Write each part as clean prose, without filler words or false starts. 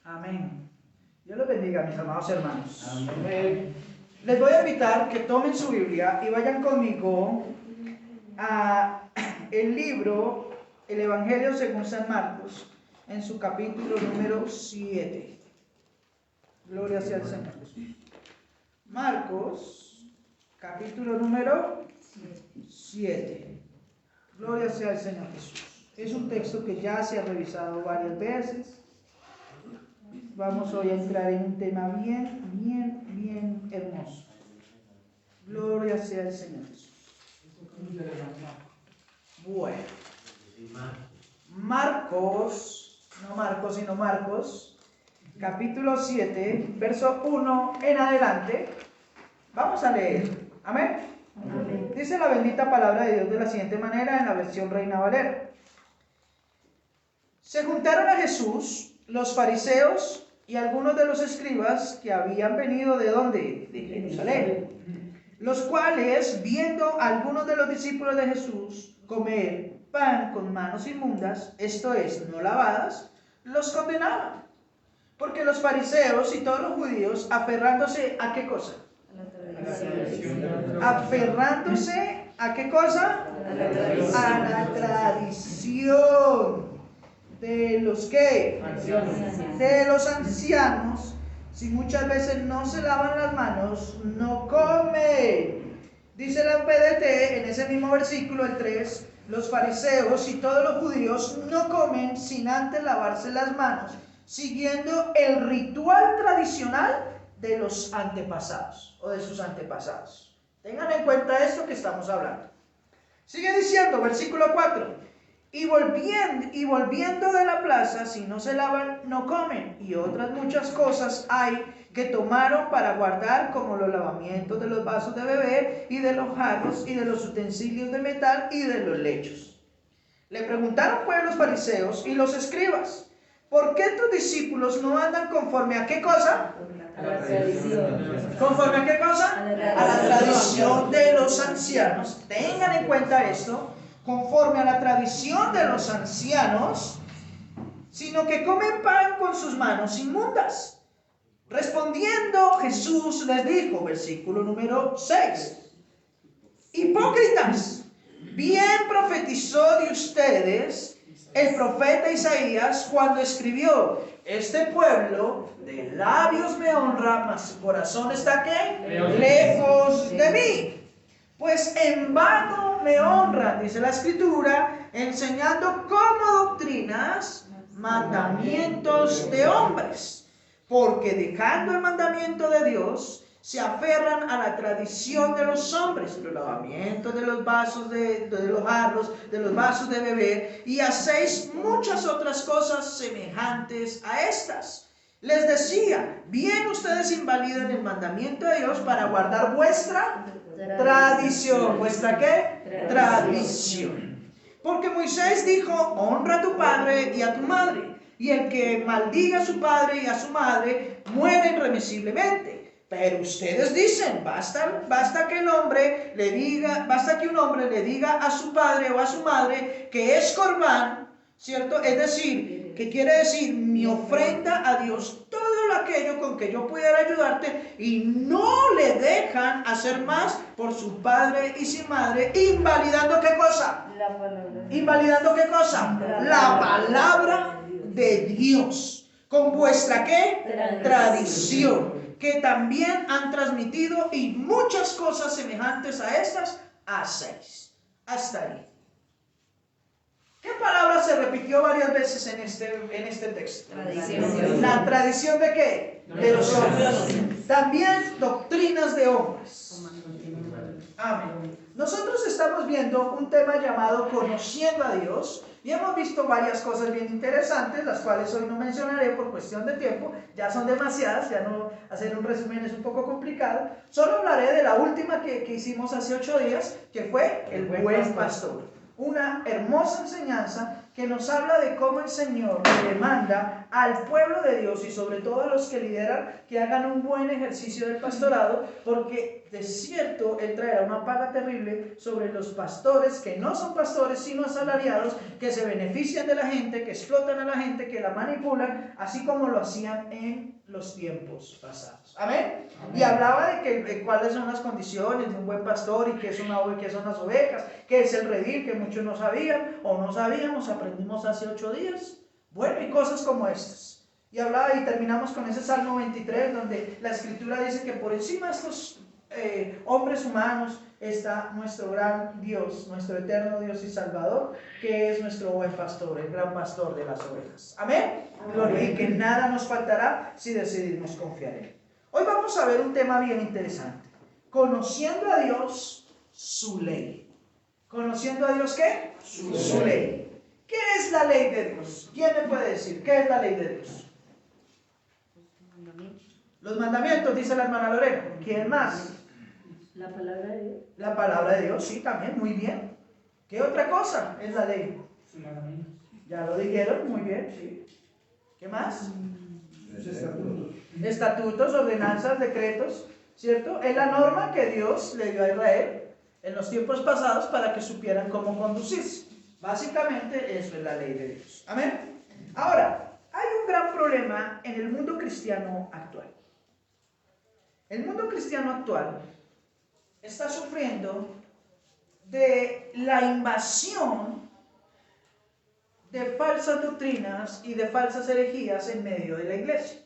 Amén. Dios los bendiga, mis amados hermanos. Amén. Les voy a invitar que tomen su Biblia y vayan conmigo a el libro, el Evangelio según San Marcos, en su capítulo número 7. Gloria sea al Señor Jesús. Marcos, capítulo número 7. Gloria sea al Señor Jesús. Es un texto que ya se ha revisado varias veces. Vamos hoy a entrar en un tema bien hermoso. Gloria sea al Señor Jesús. Bueno, Marcos, capítulo 7, verso 1 en adelante. Vamos a leer. Amén. Amén. Dice la bendita palabra de Dios de la siguiente manera en la versión Reina Valera. Se juntaron a Jesús los fariseos y algunos de los escribas que habían venido ¿de dónde? De Jerusalén. Los cuales, viendo a algunos de los discípulos de Jesús comer pan con manos inmundas, esto es, no lavadas, los condenaban. Porque los fariseos y todos los judíos, aferrándose a qué cosa? Aferrándose a qué cosa? A la tradición. ¿De los qué? De los ancianos. Si muchas veces no se lavan las manos, no comen. Dice la PDT en ese mismo versículo, el 3, los fariseos y todos los judíos no comen sin antes lavarse las manos, siguiendo el ritual tradicional de los antepasados o de sus antepasados. Tengan en cuenta esto que estamos hablando. Sigue diciendo, versículo 4. Y volviendo de la plaza, si no se lavan, no comen. Y otras muchas cosas hay que tomaron para guardar, como los lavamientos de los vasos de beber, y de los jarros, y de los utensilios de metal, y de los lechos. Le preguntaron pues los fariseos y los escribas, ¿por qué tus discípulos no andan conforme a qué cosa? A la tradición. ¿Conforme a qué cosa? A la tradición de los ancianos. Tengan en cuenta esto. Conforme a la tradición de los ancianos, sino que comen pan con sus manos inmundas. Respondiendo Jesús les dijo, versículo número 6, hipócritas, bien profetizó de ustedes el profeta Isaías cuando escribió, este pueblo de labios me honra, mas su corazón está ¿qué? Lejos de mí. Pues en vano me honran, dice la Escritura, enseñando como doctrinas mandamientos de hombres, porque dejando el mandamiento de Dios, se aferran a la tradición de los hombres, los lavamientos de los vasos, de los jarros, de los vasos de beber, y hacéis muchas otras cosas semejantes a estas. Les decía, bien ustedes invalidan el mandamiento de Dios para guardar vuestra tradición. ¿Vuestra qué? Tradición. Porque Moisés dijo, honra a tu padre y a tu madre, y el que maldiga a su padre y a su madre muere irremisiblemente. Pero ustedes dicen, basta que un hombre le diga a su padre o a su madre que es corbán, ¿cierto? Es decir, que quiere decir mi ofrenda a Dios, todo aquello con que yo pudiera ayudarte, y no le dejan hacer más por su padre y su madre, invalidando ¿qué cosa? La palabra. ¿Invalidando qué cosa? La palabra de Dios. Con vuestra ¿qué? Tradición, que también han transmitido, y muchas cosas semejantes a estas hacéis. Hasta ahí. ¿Qué palabra se repitió varias veces en este texto? Tradición. ¿La tradición de qué? De los hombres. También doctrinas de hombres. Amén. Nosotros estamos viendo un tema llamado Conociendo a Dios, y hemos visto varias cosas bien interesantes, las cuales hoy no mencionaré por cuestión de tiempo, ya son demasiadas, ya no hacer un resumen es un poco complicado. Solo hablaré de la última que hicimos hace 8 días, que fue el buen pastor. Una hermosa enseñanza que nos habla de cómo el Señor le demanda al pueblo de Dios y sobre todo a los que lideran, que hagan un buen ejercicio del pastorado, porque de cierto Él traerá una paga terrible sobre los pastores que no son pastores sino asalariados, que se benefician de la gente, que explotan a la gente, que la manipulan, así como lo hacían en los tiempos pasados. ¿Amén? Y hablaba de cuáles son las condiciones de un buen pastor y qué es una oveja, qué son las ovejas, qué es el redil, que muchos no sabían o no sabíamos, aprendimos hace 8 días. Bueno, y cosas como estas. Y hablaba y terminamos con ese Salmo 23, donde la Escritura dice que por encima de estos hombres humanos está nuestro gran Dios, nuestro eterno Dios y Salvador, que es nuestro buen pastor, el gran pastor de las ovejas. Amén. Gloria. Y que nada nos faltará si decidimos confiar en Él. Hoy vamos a ver un tema bien interesante. Conociendo a Dios, su ley. ¿Conociendo a Dios qué? Su ley. ¿Qué es la ley de Dios? ¿Quién me puede decir qué es la ley de Dios? Los mandamientos, dice la hermana Lorena. ¿Quién más? La palabra de Dios. La palabra de Dios, sí, también, muy bien. ¿Qué otra cosa es la ley? Ya lo dijeron, muy bien, sí. ¿Qué más? Estatutos, ordenanzas, decretos, ¿cierto? Es la norma que Dios le dio a Israel en los tiempos pasados para que supieran cómo conducirse. Básicamente eso es la ley de Dios. Amén. Ahora, hay un gran problema en el mundo cristiano actual. El mundo cristiano actual está sufriendo de la invasión de falsas doctrinas y de falsas herejías en medio de la iglesia.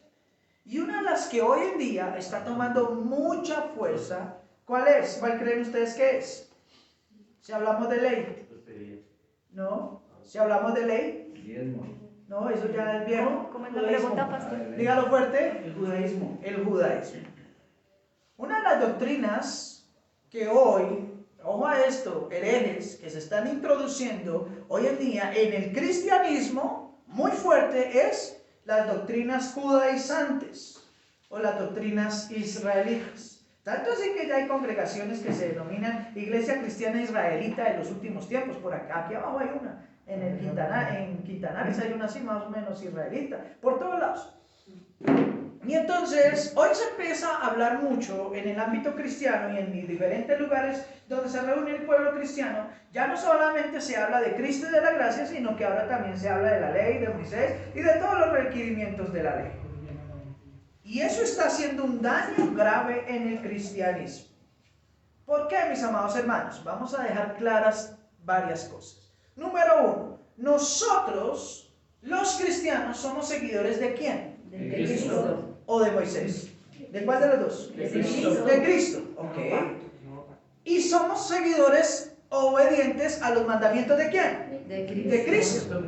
Y una de las que hoy en día está tomando mucha fuerza, ¿cuál es? ¿Cuál creen ustedes que es? Si hablamos de ley. ¿No? Si hablamos de ley. No, eso ya es viejo. ¿Cómo es la pregunta, pastor? Dígalo fuerte. El judaísmo. El judaísmo. Una de las doctrinas que hoy, ojo a esto, herejes que se están introduciendo hoy en día en el cristianismo muy fuerte es las doctrinas judaizantes o las doctrinas israelitas. Tanto así que ya hay congregaciones que se denominan Iglesia Cristiana Israelita de los últimos tiempos. Por acá, aquí abajo hay una. En Quintanares hay una así más o menos israelita. Por todos lados. Y entonces, hoy se empieza a hablar mucho en el ámbito cristiano y en diferentes lugares donde se reúne el pueblo cristiano. Ya no solamente se habla de Cristo y de la gracia, sino que ahora también se habla de la ley, de Moisés y de todos los requerimientos de la ley. Y eso está haciendo un daño grave en el cristianismo. ¿Por qué, mis amados hermanos? Vamos a dejar claras varias cosas. Número 1, nosotros, los cristianos, somos seguidores ¿de quién? De Cristo. ¿O de Moisés? ¿De cuál de los dos? De Cristo. De Cristo, ok. Y somos seguidores obedientes a los mandamientos ¿de quién? De Cristo.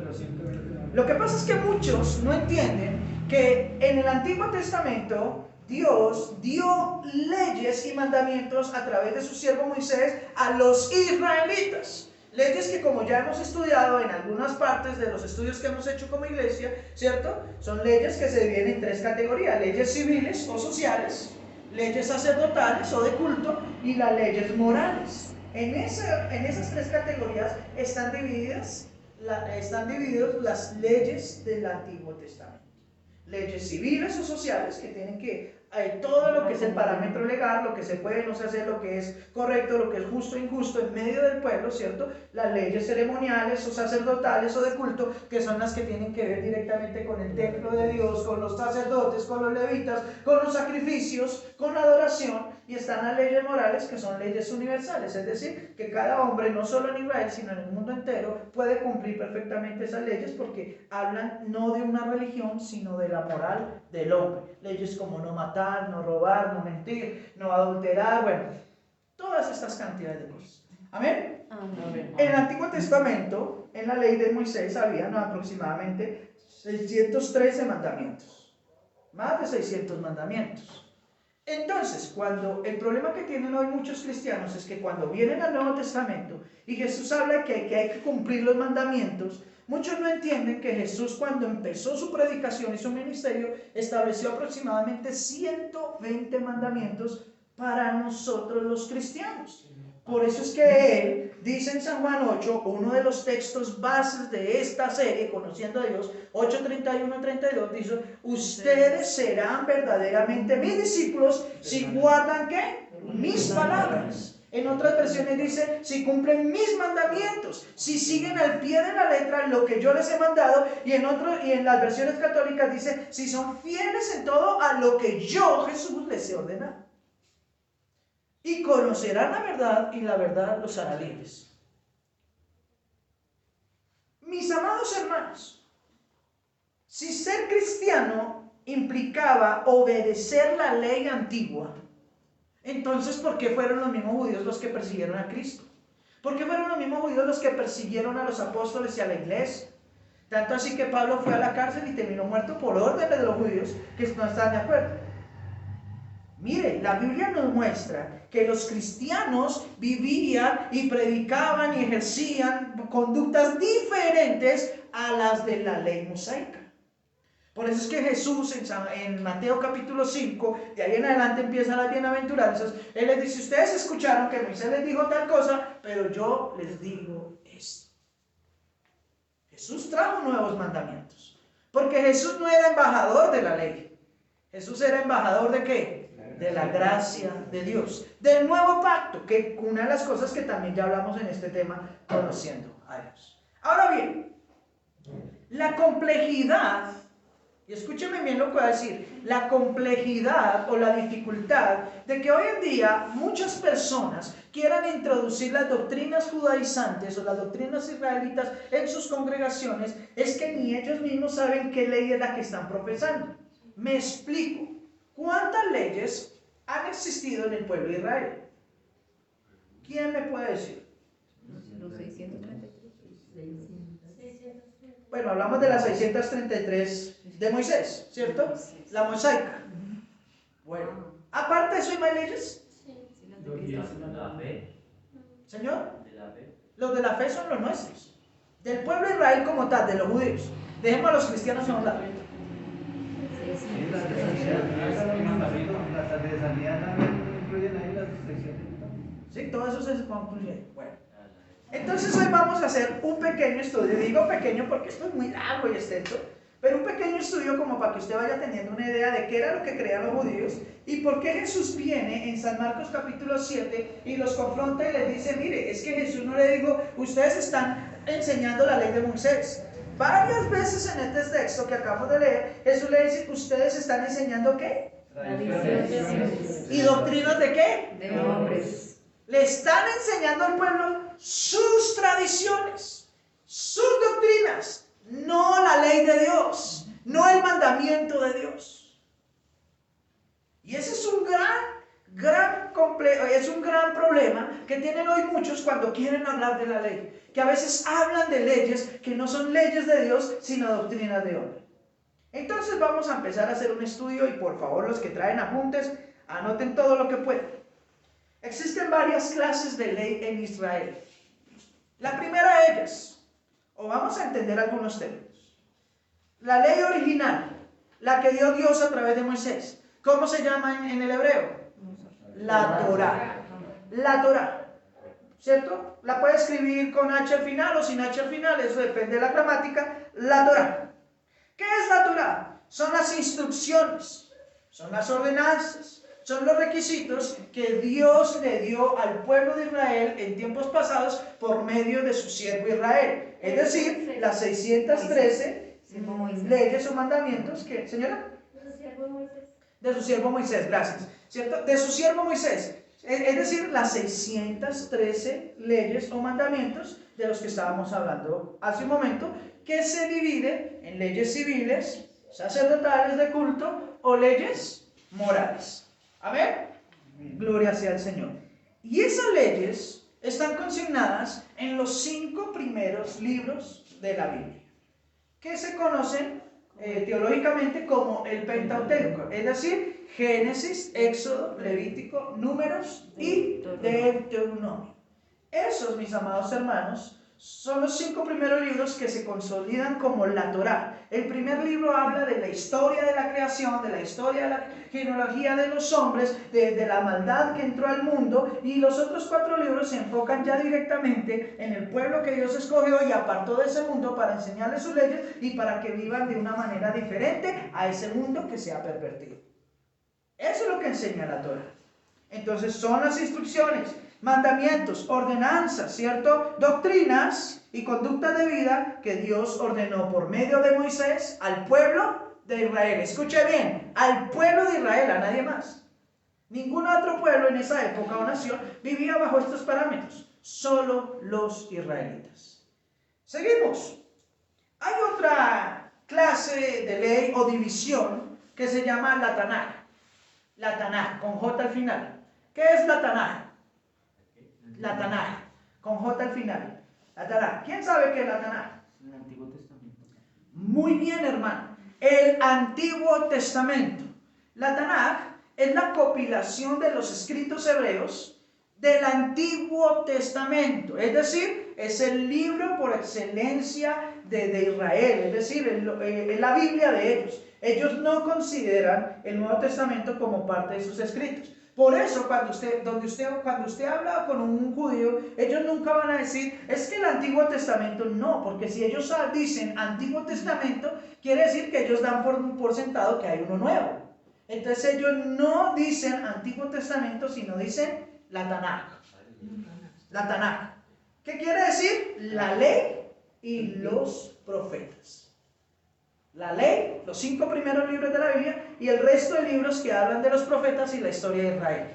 Lo que pasa es que muchos no entienden que en el Antiguo Testamento Dios dio leyes y mandamientos a través de su siervo Moisés a los israelitas. Leyes que, como ya hemos estudiado en algunas partes de los estudios que hemos hecho como iglesia, ¿cierto? Son leyes que se dividen en 3 categorías: leyes civiles o sociales, leyes sacerdotales o de culto y las leyes morales. En esas 3 categorías están divididas las leyes del Antiguo Testamento. Leyes civiles o sociales que tienen que todo lo que es el parámetro legal, lo que se puede no se hacer, lo que es correcto, lo que es justo e injusto en medio del pueblo, ¿cierto? Las leyes ceremoniales o sacerdotales o de culto, que son las que tienen que ver directamente con el templo de Dios, con los sacerdotes, con los levitas, con los sacrificios, con la adoración. Y están las leyes morales, que son leyes universales, es decir, que cada hombre, no solo en Israel, sino en el mundo entero, puede cumplir perfectamente esas leyes porque hablan no de una religión, sino de la moral del hombre. Leyes como no matar, no robar, no mentir, no adulterar, bueno, todas estas cantidades de cosas. ¿Amén? Amén. En el Antiguo Testamento, en la ley de Moisés, había aproximadamente 613 mandamientos. Más de 600 mandamientos. Entonces, el problema que tienen hoy muchos cristianos es que cuando vienen al Nuevo Testamento y Jesús habla que hay que cumplir los mandamientos, muchos no entienden que Jesús, cuando empezó su predicación y su ministerio, estableció aproximadamente 120 mandamientos para nosotros los cristianos. Por eso es que él dice en San Juan 8, uno de los textos bases de esta serie, Conociendo a Dios, 8:31-32, dice: ustedes serán verdaderamente mis discípulos si guardan, ¿qué? Mis palabras. En otras versiones dice: si cumplen mis mandamientos, si siguen al pie de la letra lo que yo les he mandado. Y en las versiones católicas dice: si son fieles en todo a lo que yo, Jesús, les he ordenado. Y conocerán la verdad, y la verdad los hará libres. Mis amados hermanos, si ser cristiano implicaba obedecer la ley antigua, entonces ¿por qué fueron los mismos judíos los que persiguieron a Cristo? ¿Por qué fueron los mismos judíos los que persiguieron a los apóstoles y a la iglesia? Tanto así que Pablo fue a la cárcel y terminó muerto por órdenes de los judíos que no estaban de acuerdo. Mire, la Biblia nos muestra que los cristianos vivían y predicaban y ejercían conductas diferentes a las de la ley mosaica. Por eso es que Jesús en Mateo capítulo 5, de ahí en adelante empiezan las bienaventuranzas. Él les dice: ustedes escucharon que Moisés les dijo tal cosa, pero yo les digo esto. Jesús trajo nuevos mandamientos, porque Jesús no era embajador de la ley. Jesús era embajador ¿de qué? De la gracia de Dios, del nuevo pacto, que una de las cosas que también ya hablamos en este tema, conociendo a Dios. Ahora bien, la complejidad, y escúcheme bien lo que voy a decir, la complejidad o la dificultad de que hoy en día muchas personas quieran introducir las doctrinas judaizantes o las doctrinas israelitas en sus congregaciones, es que ni ellos mismos saben qué ley es la que están profesando. Me explico. ¿Cuántas leyes han existido en el pueblo de Israel? ¿Quién me puede decir? Los 633. Bueno, hablamos de las 633 de Moisés, ¿cierto? La mosaica. Bueno, aparte de eso, ¿hay más leyes? La fe. ¿Señor? De la fe. Los de la fe son los nuestros. Del pueblo de Israel como tal, de los judíos. Dejemos a los cristianos en un lado. Sí, todo eso se concluye. Bueno, entonces hoy vamos a hacer un pequeño estudio. Digo pequeño porque esto es muy largo y extenso, pero un pequeño estudio como para que usted vaya teniendo una idea de qué era lo que creían los judíos y por qué Jesús viene en San Marcos capítulo 7 y los confronta y les dice: mire, es que Jesús no le dijo, ustedes están enseñando la ley de Moisés. Varias veces en este texto que acabamos de leer, Jesús le dice: ustedes están enseñando ¿qué? ¿Y doctrinas de qué? De hombres. Le están enseñando al pueblo sus tradiciones, sus doctrinas, no la ley de Dios, no el mandamiento de Dios. Y ese es un gran problema que tienen hoy muchos cuando quieren hablar de la ley, que a veces hablan de leyes que no son leyes de Dios, sino doctrinas de hombre. Entonces vamos a empezar a hacer un estudio y por favor los que traen apuntes, anoten todo lo que puedan. Existen varias clases de ley en Israel. La primera de ellas, o vamos a entender algunos términos. La ley original, la que dio Dios a través de Moisés. ¿Cómo se llama en el hebreo? La Torá. La Torá. ¿Cierto? La puede escribir con H al final o sin H al final, eso depende de la gramática. La Torá. ¿Qué es la Torá? Son las instrucciones, son las ordenanzas, son los requisitos que Dios le dio al pueblo de Israel en tiempos pasados por medio de su siervo Israel. Es decir, las 613 leyes o mandamientos que, señora, de su siervo Moisés, gracias, ¿cierto? De su siervo Moisés. Es decir, las 613 leyes o mandamientos de los que estábamos hablando hace un momento, que se dividen en leyes civiles, sacerdotales de culto o leyes morales. Amén. Gloria sea al Señor. Y esas leyes están consignadas en los 5 primeros libros de la Biblia, que se conocen teológicamente como el Pentateuco, es decir, Génesis, Éxodo, Levítico, Números y Deuteronomio. Esos, mis amados hermanos, son los 5 primeros libros que se consolidan como la Torá. El primer libro habla de la historia de la creación, de la historia de la genealogía de los hombres, de la maldad que entró al mundo, y los otros 4 libros se enfocan ya directamente en el pueblo que Dios escogió y apartó de ese mundo para enseñarles sus leyes y para que vivan de una manera diferente a ese mundo que se ha pervertido. Eso es lo que enseña la Torá. Entonces son las instrucciones, mandamientos, ordenanzas, ¿cierto? Doctrinas y conducta de vida que Dios ordenó por medio de Moisés al pueblo de Israel. Escuche bien, al pueblo de Israel, a nadie más. Ningún otro pueblo en esa época o nación vivía bajo estos parámetros, solo los israelitas. Seguimos. Hay otra clase de ley o división que se llama la Tanaj. La Tanaj, con J al final. ¿Qué es la Tanaj? La Tanaj, con J al final. La Tanaj. ¿Quién sabe qué es la Tanaj? El Antiguo Testamento. Muy bien, hermano. El Antiguo Testamento. La Tanaj es la compilación de los escritos hebreos del Antiguo Testamento. Es decir, es el libro por excelencia de Israel. Es decir, es la Biblia de ellos. Ellos no consideran el Nuevo Testamento como parte de sus escritos. Por eso, cuando usted habla con un judío, ellos nunca van a decir, es que el Antiguo Testamento no, porque si ellos dicen Antiguo Testamento, quiere decir que ellos dan por sentado que hay uno nuevo. Entonces ellos no dicen Antiguo Testamento, sino dicen la Tanaj. La Tanaj. ¿Qué quiere decir? La ley y los profetas. La ley, los 5 primeros libros de la Biblia y el resto de libros que hablan de los profetas y la historia de Israel.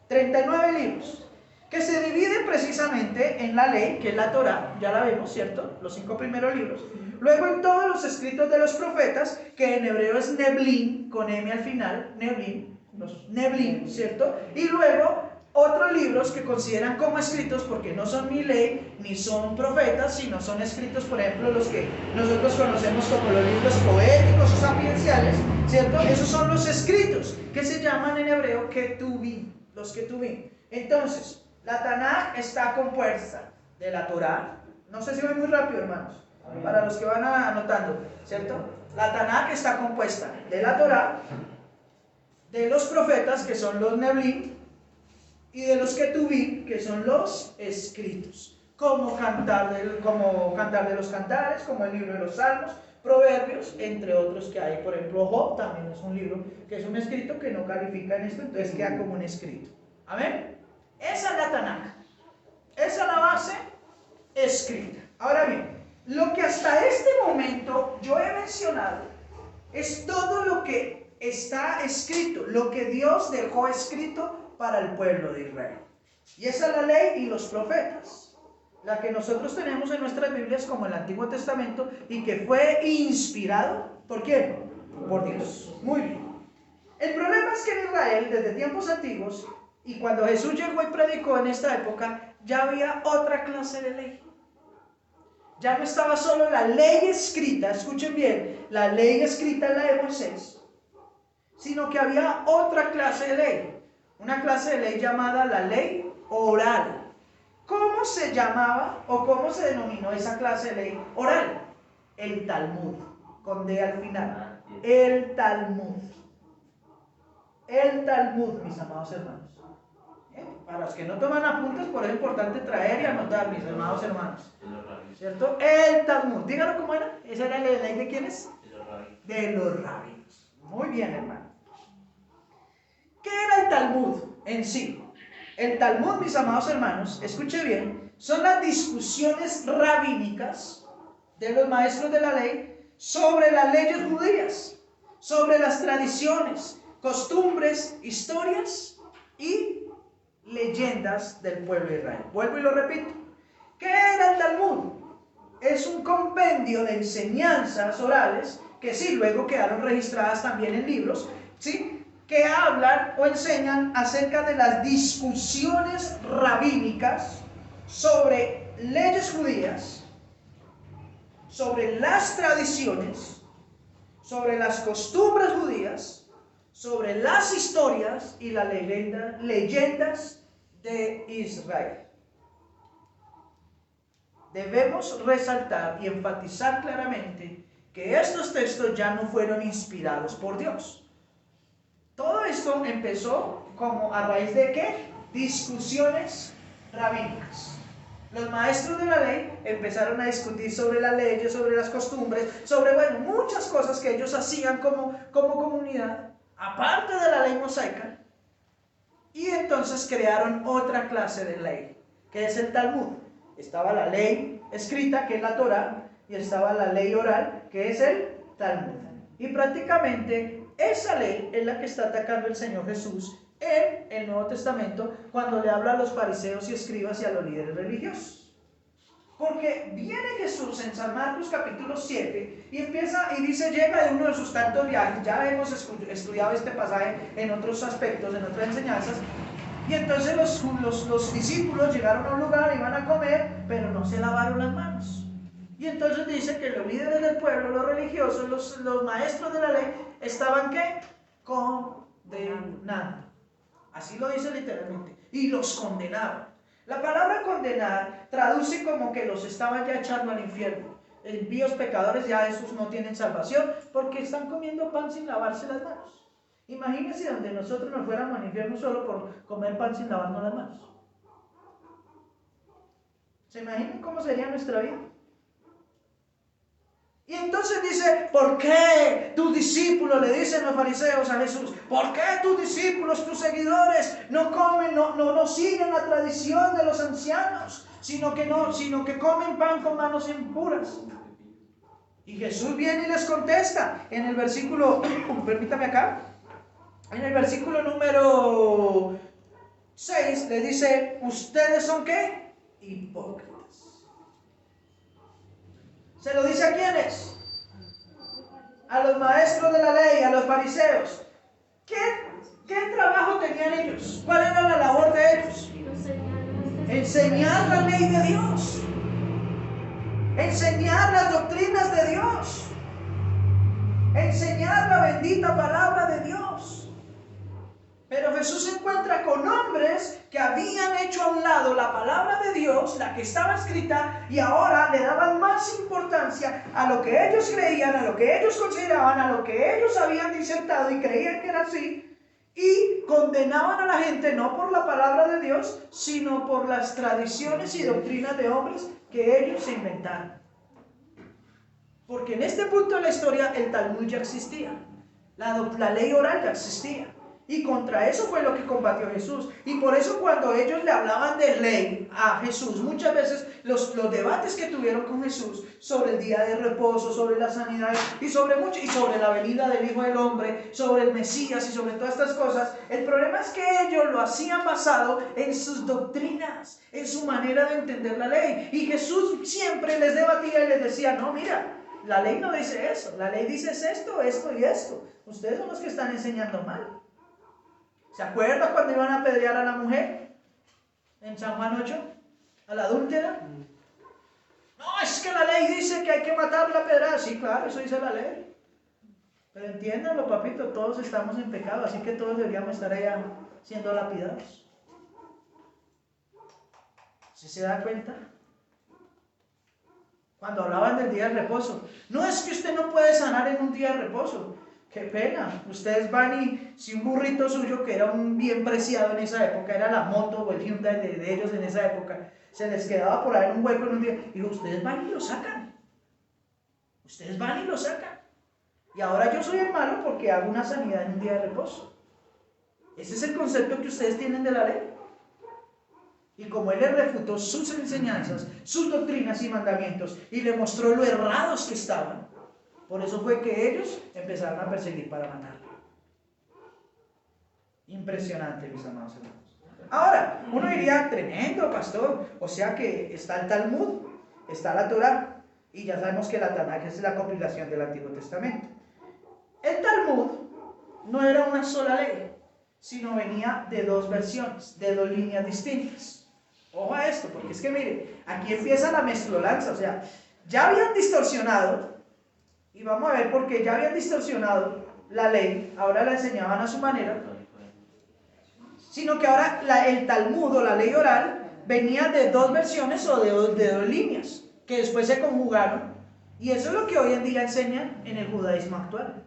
39 libros que se dividen precisamente en la ley, que es la Torá, ya la vemos, ¿cierto? Los 5 primeros libros. Luego en todos los escritos de los profetas, que en hebreo es Neblin, con M al final, Neblin, ¿cierto? Y luego otros libros que consideran como escritos porque no son ni ley ni son profetas, sino son escritos, por ejemplo, los que nosotros conocemos como los libros poéticos o sapienciales, ¿cierto? Esos son los escritos que se llaman en hebreo Ketuvim, los Ketuvim. Entonces, la Tanaj está compuesta de la Torá. No sé si voy muy rápido, hermanos, para los que van anotando, ¿cierto? La Tanaj está compuesta de la Torá, de los profetas, que son los Neblin, y de los Ketuvim, que son los escritos, como cantar de los cantares, como el libro de los salmos, proverbios, entre otros que hay. Por ejemplo, Job también es un libro que es un escrito que no califica en esto, entonces queda como un escrito. ¿Amén? Esa es la Tanaj. Esa es la base escrita. Ahora bien, lo que hasta este momento yo he mencionado es todo lo que está escrito, lo que Dios dejó escrito para el pueblo de Israel. Y esa es la ley y los profetas, la que nosotros tenemos en nuestras Biblias como el Antiguo Testamento y que fue inspirado, ¿por quién? Por Dios. Muy bien. El problema es que en Israel, desde tiempos antiguos, y cuando Jesús llegó y predicó en esta época, ya había otra clase de ley. Ya no estaba solo la ley escrita, escuchen bien, la ley escrita es la de Moisés, sino que había otra clase de ley. Una clase de ley llamada la ley oral. ¿Cómo se llamaba o cómo se denominó esa clase de ley oral? El Talmud, con D al final. El Talmud. El Talmud, mis amados hermanos. Para los que no toman apuntes, por eso es importante traer y anotar, mis amados hermanos. ¿Cierto? El Talmud. Díganlo cómo era. ¿Esa era la ley de quiénes? De los rabinos. Muy bien, hermano. ¿Qué era el Talmud en sí? El Talmud, mis amados hermanos, escuche bien, son las discusiones rabínicas de los maestros de la ley sobre las leyes judías, sobre las tradiciones, costumbres, historias y leyendas del pueblo de Israel. Vuelvo y lo repito. ¿Qué era el Talmud? Es un compendio de enseñanzas orales que sí, luego quedaron registradas también en libros, ¿sí?, que hablan o enseñan acerca de las discusiones rabínicas sobre leyes judías, sobre las tradiciones, sobre las costumbres judías, sobre las historias y las leyendas de Israel. debemos resaltar y enfatizar claramente que estos textos ya no fueron inspirados por Dios. Todo esto empezó como a raíz de ¿qué? Discusiones rabínicas. Los maestros de la ley empezaron a discutir sobre las leyes, sobre las costumbres, sobre, bueno, muchas cosas que ellos hacían como comunidad, aparte de la ley mosaica, y entonces crearon otra clase de ley, que es el Talmud. Estaba la ley escrita, que es la Torá, y estaba la ley oral, que es el Talmud. Y prácticamente esa ley es la que está atacando el Señor Jesús en el Nuevo Testamento cuando le habla a los fariseos y escribas y a los líderes religiosos. Porque viene Jesús en San Marcos capítulo 7 y empieza y dice, llega de uno de sus tantos viajes. Ya hemos estudiado este pasaje en otros aspectos, en otras enseñanzas. Y entonces los discípulos llegaron a un lugar, iban a comer, pero no se lavaron las manos. Y entonces dice que los líderes del pueblo, los religiosos, los maestros de la ley, estaban ¿qué? Condenando. Así lo dice literalmente. Y los condenaban. La palabra condenar traduce como que los estaban ya echando al infierno. Impíos pecadores, ya esos no tienen salvación porque están comiendo pan sin lavarse las manos. Imagínense donde nosotros nos fuéramos al infierno solo por comer pan sin lavarnos las manos. ¿Se imaginan cómo sería nuestra vida? Y entonces dice, ¿por qué tus discípulos, le dicen los fariseos a Jesús, ¿por qué tus discípulos, tus seguidores, no comen, no siguen la tradición de los ancianos, sino que comen pan con manos impuras? Y Jesús viene y les contesta en el versículo, permítame acá, en el versículo número 6 le dice, ¿ustedes son qué? Hipócritas. ¿Se lo dice a quiénes? A los maestros de la ley, a los fariseos. ¿Qué trabajo tenían ellos? ¿Cuál era la labor de ellos? Enseñar la ley de Dios. Enseñar las doctrinas de Dios. Enseñar la bendita palabra de Dios. Pero Jesús se encuentra con hombres que habían hecho a un lado la palabra de Dios, la que estaba escrita, y ahora le daban más importancia a lo que ellos creían, a lo que ellos consideraban, a lo que ellos habían disertado y creían que era así, y condenaban a la gente no por la palabra de Dios, sino por las tradiciones y doctrinas de hombres que ellos se inventaron. Porque en este punto de la historia el Talmud ya existía, la ley oral ya existía. Y contra eso fue lo que combatió Jesús. Y por eso cuando ellos le hablaban de ley a Jesús, muchas veces los debates que tuvieron con Jesús sobre el día de reposo, sobre la sanidad y sobre la venida del Hijo del Hombre, sobre el Mesías y sobre todas estas cosas, el problema es que ellos lo hacían basado en sus doctrinas, en su manera de entender la ley. Y Jesús siempre les debatía y les decía, no, mira, la ley no dice eso, la ley dice esto, esto y esto. Ustedes son los que están enseñando mal. ¿Se acuerdan cuando iban a apedrear a la mujer en San Juan 8? ¿A la adúltera? No, es que la ley dice que hay que matarla a pedradas. Sí, claro, eso dice la ley. Pero entiéndanlo, papito, todos estamos en pecado, así que todos deberíamos estar allá siendo lapidados. ¿Sí se da cuenta? Cuando hablaban del día de reposo, no es que usted no puede sanar en un día de reposo. Qué pena, ustedes van y si un burrito suyo que era un bien preciado en esa época, era la moto o el Hyundai de ellos en esa época, se les quedaba por ahí un hueco en un día, y ustedes van y lo sacan. Ustedes van y lo sacan. Y ahora yo soy el malo porque hago una sanidad en un día de reposo. Ese es el concepto que ustedes tienen de la ley. Y como él les refutó sus enseñanzas, sus doctrinas y mandamientos, y le mostró lo errados que estaban, por eso fue que ellos empezaron a perseguir para matarlo. Impresionante, mis amados hermanos. Ahora, uno diría, tremendo, pastor. O sea que está el Talmud, está la Torá, y ya sabemos que la Tanaj es la compilación del Antiguo Testamento. El Talmud no era una sola ley, sino venía de dos versiones, de dos líneas distintas. Ojo a esto, porque es que mire, aquí empieza la mezcolanza, o sea, ya habían distorsionado. Y vamos a ver por qué ya habían distorsionado la ley, ahora la enseñaban a su manera, sino que ahora el Talmud o la ley oral venía de dos versiones o de dos líneas que después se conjugaron, y eso es lo que hoy en día enseñan en el judaísmo actual.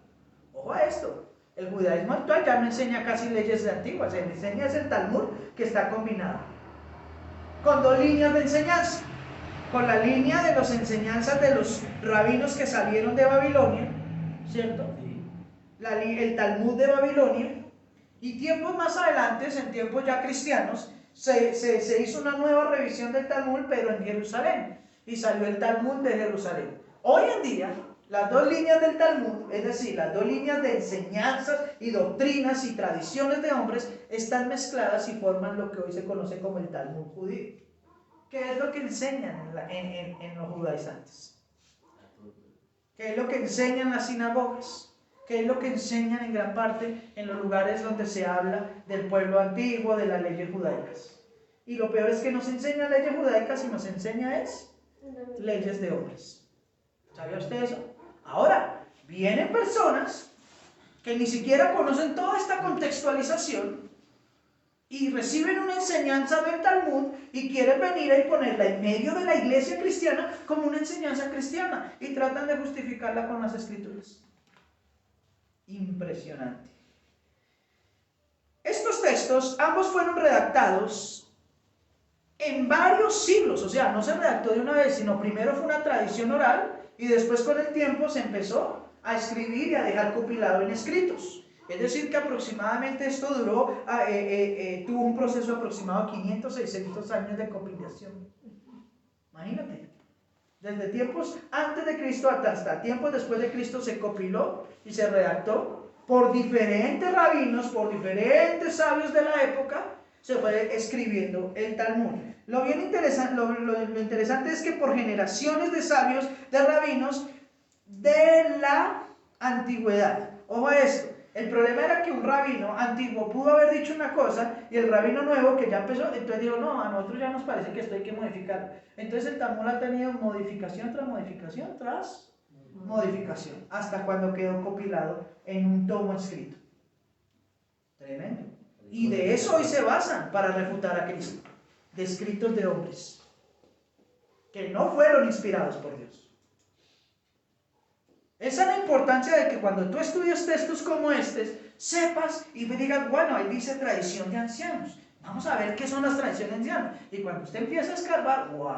Ojo a esto, el judaísmo actual ya no enseña casi leyes antiguas, se enseña es el Talmud, que está combinado con dos líneas de enseñanza, con la línea de las enseñanzas de los rabinos que salieron de Babilonia, ¿cierto? El Talmud de Babilonia, y tiempos más adelante, en tiempos ya cristianos, se hizo una nueva revisión del Talmud, pero en Jerusalén, y salió el Talmud de Jerusalén. Hoy en día, las dos líneas del Talmud, es decir, las dos líneas de enseñanzas y doctrinas y tradiciones de hombres, están mezcladas y forman lo que hoy se conoce como el Talmud judío. ¿Qué es lo que enseñan en los judaizantes? ¿Qué es lo que enseñan las sinagogas? ¿Qué es lo que enseñan en gran parte en los lugares donde se habla del pueblo antiguo, de las leyes judaicas? Y lo peor es que no se enseña leyes judaicas y nos enseña es leyes de hombres. ¿Sabía usted eso? Ahora, vienen personas que ni siquiera conocen toda esta contextualización y reciben una enseñanza del Talmud y quieren venir y ponerla en medio de la iglesia cristiana como una enseñanza cristiana y tratan de justificarla con las escrituras. Impresionante. Estos textos, ambos fueron redactados en varios siglos, o sea, no se redactó de una vez, sino primero fue una tradición oral y después con el tiempo se empezó a escribir y a dejar compilado en escritos. Es decir, que aproximadamente esto duró, tuvo un proceso aproximado de 500, 600 años de compilación. Imagínate. Desde tiempos antes de Cristo hasta tiempos después de Cristo se compiló y se redactó por diferentes rabinos, por diferentes sabios de la época, se fue escribiendo el Talmud. Lo interesante es que por generaciones de sabios, de rabinos de la antigüedad. Ojo a esto. El problema era que un rabino antiguo pudo haber dicho una cosa y el rabino nuevo que ya empezó, entonces dijo, no, a nosotros ya nos parece que esto hay que modificarlo. Entonces el Talmud ha tenido modificación tras modificación tras modificación, hasta cuando quedó compilado en un tomo escrito. Tremendo. Y de eso hoy se basan para refutar a Cristo, de escritos de hombres que no fueron inspirados por Dios. Esa es la importancia de que cuando tú estudias textos como estos, sepas y me digas, bueno, ahí dice tradición de ancianos. Vamos a ver qué son las tradiciones de ancianos. Y cuando usted empieza a escarbar, ¡wow!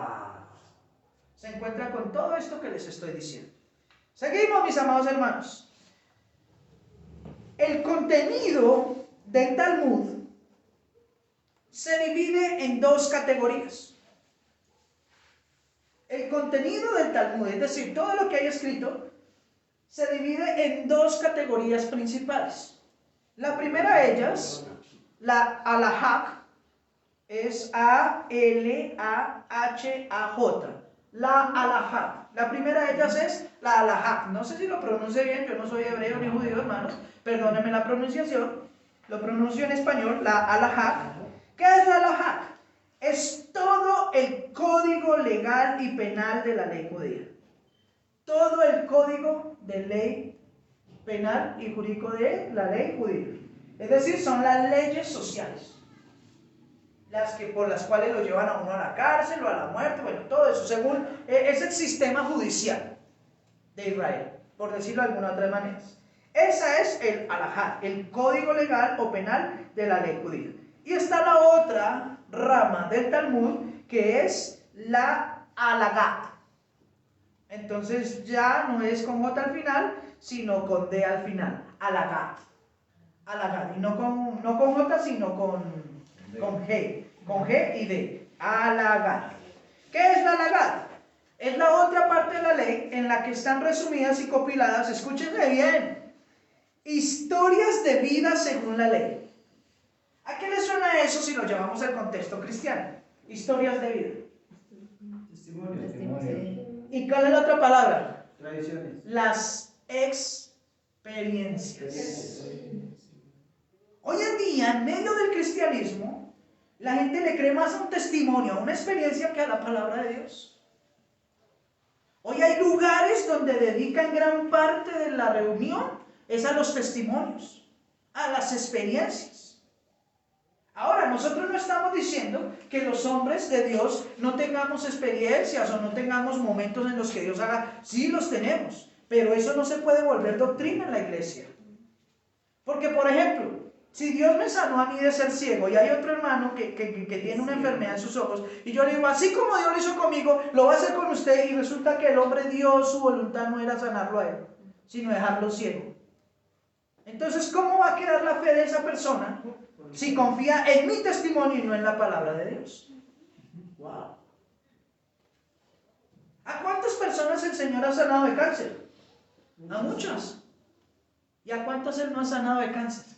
Se encuentra con todo esto que les estoy diciendo. Seguimos, mis amados hermanos. El contenido del Talmud se divide en dos categorías. El contenido del Talmud, es decir, todo lo que hay escrito, se divide en dos categorías principales. La primera de ellas, la alahak, es A-L-A-H-A-J. La alahak. La primera de ellas es la alahak. No sé si lo pronuncie bien, yo no soy hebreo ni judío, hermanos. Perdónenme la pronunciación. Lo pronuncio en español, la alahak. ¿Qué es la alahak? Es todo el código legal y penal de la ley judía. Todo el código de ley penal y jurídico de la ley judía. Es decir, son las leyes sociales, por las cuales lo llevan a uno a la cárcel o a la muerte, bueno, todo eso, según es el sistema judicial de Israel, por decirlo de alguna otra manera. Esa es el alajá, el código legal o penal de la ley judía. Y está la otra rama del Talmud, que es la halagat. Entonces ya no es con J al final, sino con D al final. Halagat. Halagat. Y no con J, sino con G. Con G y D. Halagat. ¿Qué es la halagat? Es la otra parte de la ley en la que están resumidas y compiladas, escúchenme bien, historias de vida según la ley. ¿A qué le suena eso si lo llevamos al contexto cristiano? Historias de vida. Testimonio. ¿Y cuál es la otra palabra? Tradiciones. Las experiencias. Hoy en día, en medio del cristianismo, la gente le cree más a un testimonio, a una experiencia, que a la palabra de Dios. Hoy hay lugares donde dedican gran parte de la reunión es a los testimonios, a las experiencias. Ahora, nosotros no estamos diciendo que los hombres de Dios no tengamos experiencias o no tengamos momentos en los que Dios haga. Sí los tenemos, pero eso no se puede volver doctrina en la iglesia. Porque, por ejemplo, si Dios me sanó a mí de ser ciego y hay otro hermano que tiene una enfermedad en sus ojos, y yo le digo, así como Dios lo hizo conmigo, lo va a hacer con usted, y resulta que el hombre Dios, su voluntad no era sanarlo a él, sino dejarlo ciego. Entonces, ¿cómo va a quedar la fe de esa persona si confía en mi testimonio y no en la palabra de Dios? Wow. ¿A cuántas personas el Señor ha sanado de cáncer? A muchas. ¿Y a cuántas Él no ha sanado de cáncer?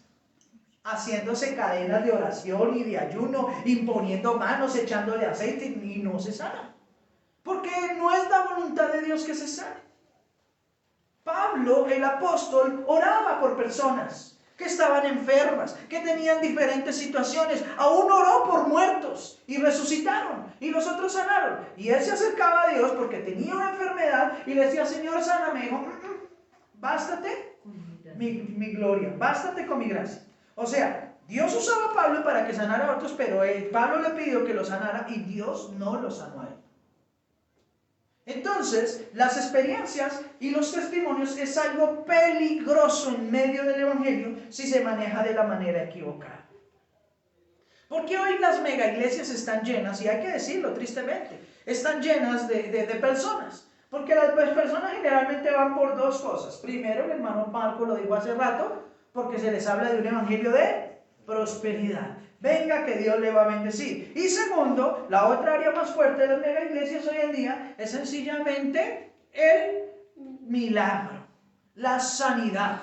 Haciéndose cadenas de oración y de ayuno, imponiendo manos, echándole aceite, y no se sana. Porque no es la voluntad de Dios que se sane. Pablo, el apóstol, oraba por personas que estaban enfermas, que tenían diferentes situaciones. Aún oró por muertos y resucitaron, y los otros sanaron. Y él se acercaba a Dios porque tenía una enfermedad y le decía, Señor, sáname. Dijo, bástate mi gloria, bástate con mi gracia. O sea, Dios usaba a Pablo para que sanara a otros, pero Pablo le pidió que lo sanara y Dios no lo sanó a él. Entonces, las experiencias y los testimonios es algo peligroso en medio del evangelio si se maneja de la manera equivocada. Porque hoy las mega iglesias están llenas, y hay que decirlo tristemente, están llenas de personas. Porque las personas generalmente van por dos cosas. Primero, el hermano Marco lo dijo hace rato, porque se les habla de un evangelio de prosperidad. Venga que Dios le va a bendecir. Y segundo, la otra área más fuerte de las mega iglesias hoy en día es sencillamente el milagro, la sanidad.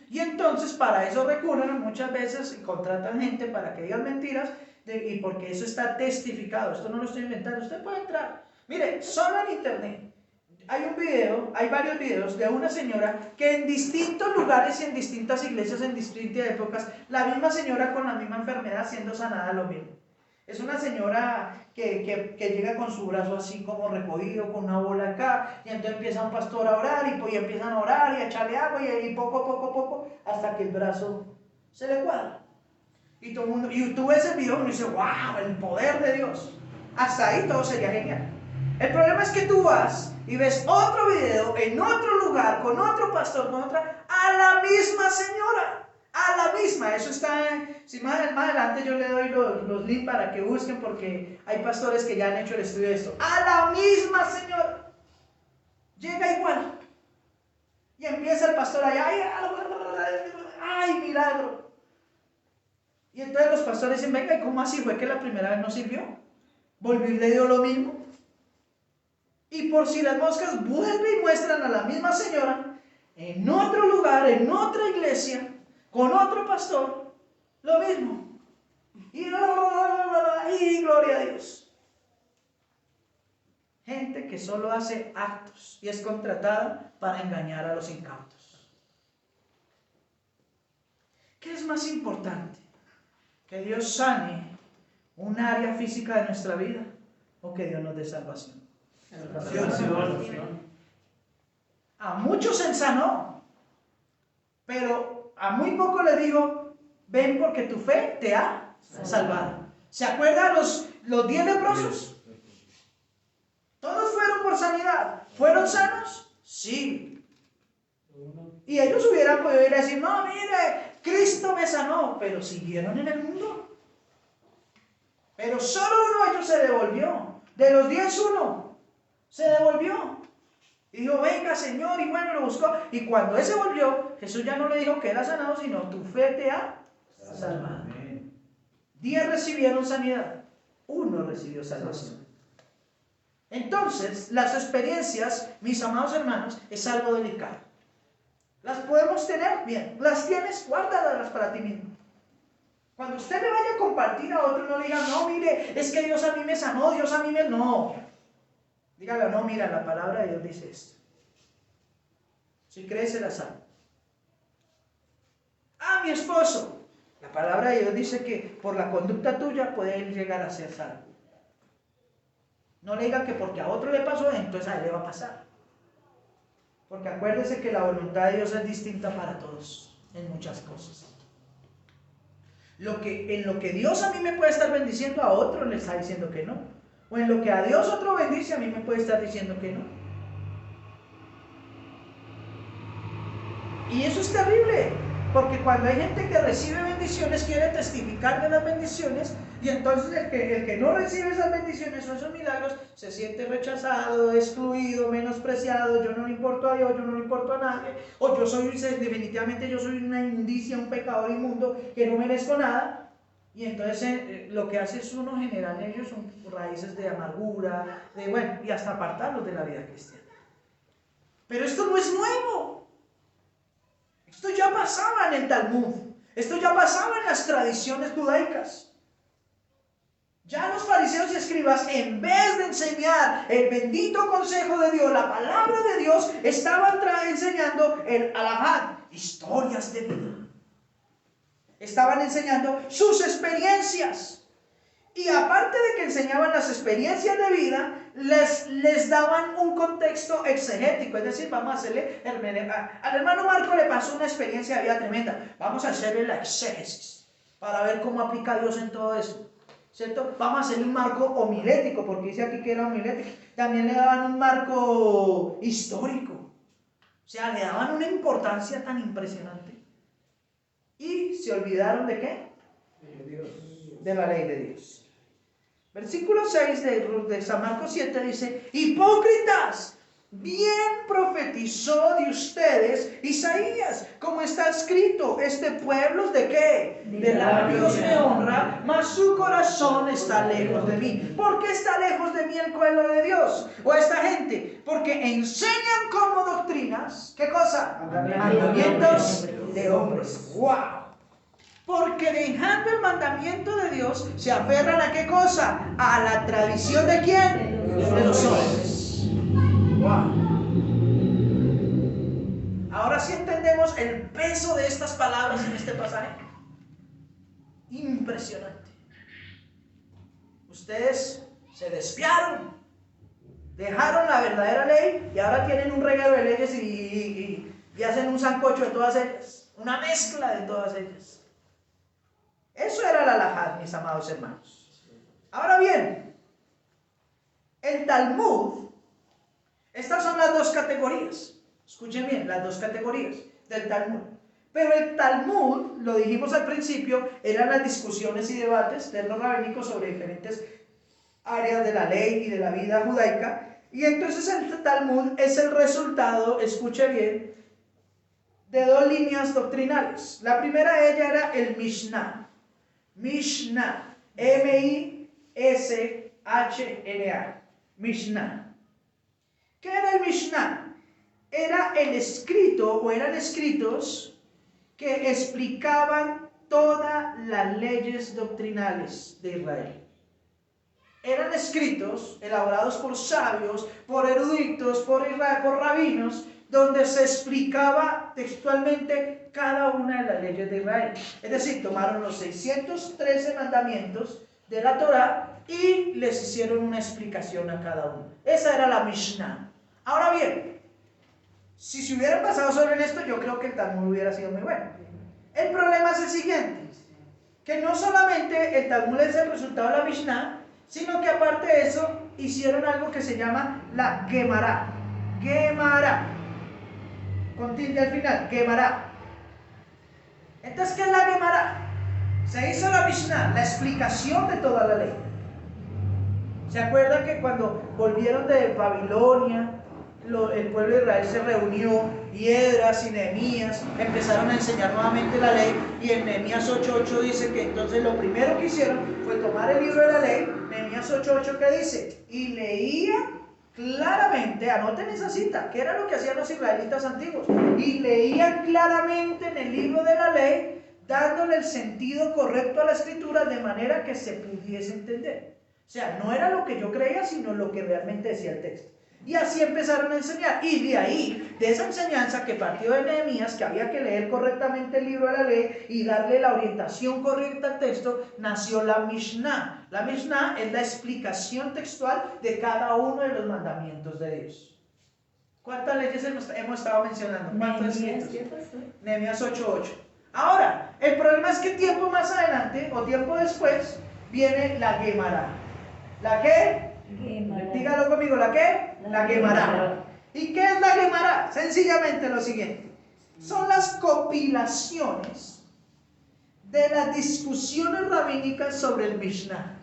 Y entonces para eso recurren muchas veces y contratan gente para que digan mentiras, y porque eso está testificado. Esto no lo estoy inventando, usted puede entrar. Mire, solo en internet hay varios videos de una señora que en distintos lugares y en distintas iglesias, en distintas épocas, la misma señora con la misma enfermedad siendo sanada lo mismo. Es una señora que llega con su brazo así como recogido, con una bola acá, y entonces empieza un pastor a orar, y pues empiezan a orar y a echarle agua, y poco a poco, hasta que el brazo se le cuadra. Y todo el mundo, y tú ves el video y dices, wow, el poder de Dios. Hasta ahí todo sería genial. El problema es que tú vas y ves otro video en otro lugar, con otro pastor, con otra, a la misma señora, a la misma. Eso está, si más adelante yo le doy los links para que busquen, porque hay pastores que ya han hecho el estudio de esto. A la misma señora, llega igual, y empieza el pastor allá, ¡ay, milagro! Y entonces los pastores dicen, venga, ¿y cómo así? ¿Fue que la primera vez no sirvió? ¿Volvió y le dio lo mismo? Y por si las moscas, vuelve y muestran a la misma señora en otro lugar, en otra iglesia, con otro pastor, lo mismo. Y gloria a Dios. Gente que solo hace actos y es contratada para engañar a los incautos. ¿Qué es más importante? ¿Que Dios sane un área física de nuestra vida o que Dios nos dé salvación? A muchos Él sanó, pero a muy poco le digo, ven porque tu fe te ha salvado. ¿Se acuerdan los 10 leprosos? Todos fueron por sanidad. ¿Fueron sanos? Sí. Y ellos hubieran podido ir a decir, no, mire, Cristo me sanó, pero siguieron en el mundo. Pero solo uno de ellos se devolvió. De los 10, uno se devolvió. Y dijo, venga Señor, y bueno, lo buscó. Y cuando ese volvió, Jesús ya no le dijo que era sanado, sino tu fe te ha salvado. 10 recibieron sanidad, 1 recibió salvación. Entonces, las experiencias, mis amados hermanos, es algo delicado. ¿Las podemos tener? Bien. ¿Las tienes? Guárdalas para ti mismo. Cuando usted le vaya a compartir a otro, no le diga, no, mire, es que Dios a mí me sanó, Dios a mí me... No. Dígale, no, mira, la palabra de Dios dice esto. Si crees, se la sabe. Ah, mi esposo. La palabra de Dios dice que por la conducta tuya puede llegar a ser salvo. No le diga que porque a otro le pasó, entonces a él le va a pasar. Porque acuérdese que la voluntad de Dios es distinta para todos en muchas cosas. En lo que Dios a mí me puede estar bendiciendo, a otro le está diciendo que no. O en lo que a Dios otro bendice, a mí me puede estar diciendo que no. Y eso es terrible, porque cuando hay gente que recibe bendiciones, quiere testificar de las bendiciones, y entonces el que no recibe esas bendiciones o esos milagros, se siente rechazado, excluido, menospreciado. Yo no le importo a Dios, yo no le importo a nadie, o definitivamente yo soy una inmundicia, un pecador inmundo, que no merezco nada. Y entonces lo que hace es uno generar en ellos son raíces de amargura, y hasta apartarlos de la vida cristiana. Pero esto no es nuevo. Esto ya pasaba en el Talmud. Esto ya pasaba en las tradiciones judaicas. Ya los fariseos y escribas, en vez de enseñar el bendito consejo de Dios, la palabra de Dios, estaban enseñando el alajat, historias de vida. Estaban enseñando sus experiencias. Y aparte de que enseñaban las experiencias de vida, les daban un contexto exegético. Es decir, vamos a hacerle, al hermano Marco le pasó una experiencia de vida tremenda. Vamos a hacerle la exégesis para ver cómo aplica Dios en todo eso, ¿cierto? Vamos a hacerle un marco homilético, porque dice aquí que era homilético. También le daban un marco histórico. O sea, le daban una importancia tan impresionante. Y se olvidaron ¿de qué? De la ley de Dios. Versículo 6 de San Marcos 7 dice: hipócritas, bien profetizó de ustedes Isaías, como está escrito, este pueblo ¿de qué? De labios me honra, mas su corazón está lejos de mí. ¿Por qué está lejos de mí el pueblo de Dios? O esta gente, porque enseñan como doctrinas, ¿qué cosa? Mandamientos de hombres. ¡Wow! Porque dejando el mandamiento de Dios, se aferran ¿a qué cosa? A la tradición ¿de quién? De los hombres. Wow. Ahora sí entendemos el peso de estas palabras en este pasaje. Impresionante. Ustedes se desviaron, dejaron la verdadera ley y ahora tienen un reguero de leyes y hacen un sancocho de todas ellas, una mezcla de todas ellas. Eso era la alajá, mis amados hermanos. Ahora bien, el Talmud, estas son las dos categorías. Escuchen bien, las dos categorías del Talmud. Pero el Talmud, lo dijimos al principio, eran las discusiones y debates de los rabínicos sobre diferentes áreas de la ley y de la vida judaica. Y entonces el Talmud es el resultado, escuche bien, de dos líneas doctrinales. La primera de ellas era el Mishnah. Mishnah, M-I-S-H-N-A, Mishnah. ¿Qué era el Mishnah? Era el escrito o eran escritos que explicaban todas las leyes doctrinales de Israel. Eran escritos elaborados por sabios, por eruditos, por rabinos, donde se explicaba textualmente cada una de las leyes de Israel. Es decir, tomaron los 613 mandamientos de la Torá y les hicieron una explicación a cada uno. Esa era la Mishnah. Ahora bien, si se hubieran basado solo en esto, yo creo que el Talmud hubiera sido muy bueno. El problema es el siguiente, que no solamente el Talmud es el resultado de la Mishnah, sino que aparte de eso, hicieron algo que se llama la Gemara. Gemara. Con tilde al final, Gemara. Entonces, ¿qué es la Gemara? Se hizo la Mishnah, la explicación de toda la ley. ¿Se acuerdan que cuando volvieron de Babilonia, el pueblo de Israel se reunió y Esdras y Nehemías empezaron a enseñar nuevamente la ley? Y en Nehemías 8:8 dice que entonces lo primero que hicieron fue tomar el libro de la ley. Nehemías 8:8 que dice, y leían claramente, anoten esa cita, que era lo que hacían los israelitas antiguos, y leían claramente en el libro de la ley, dándole el sentido correcto a la escritura de manera que se pudiese entender. O sea, no era lo que yo creía, sino lo que realmente decía el texto. Y así empezaron a enseñar. Y de ahí, de esa enseñanza que partió de Nehemías, que había que leer correctamente el libro de la ley y darle la orientación correcta al texto, nació la Mishnah. La Mishnah es la explicación textual de cada uno de los mandamientos de Dios. ¿Cuántas leyes hemos estado mencionando? ¿Cuántos escritos? Nehemías 8:8. Ahora, el problema es que tiempo más adelante, o tiempo después, viene la Gemara. ¿La qué? Dígalo conmigo, ¿la qué? La Gemara. ¿Y qué es la Gemara? Sencillamente lo siguiente. Son las compilaciones de las discusiones rabínicas sobre el Mishnah.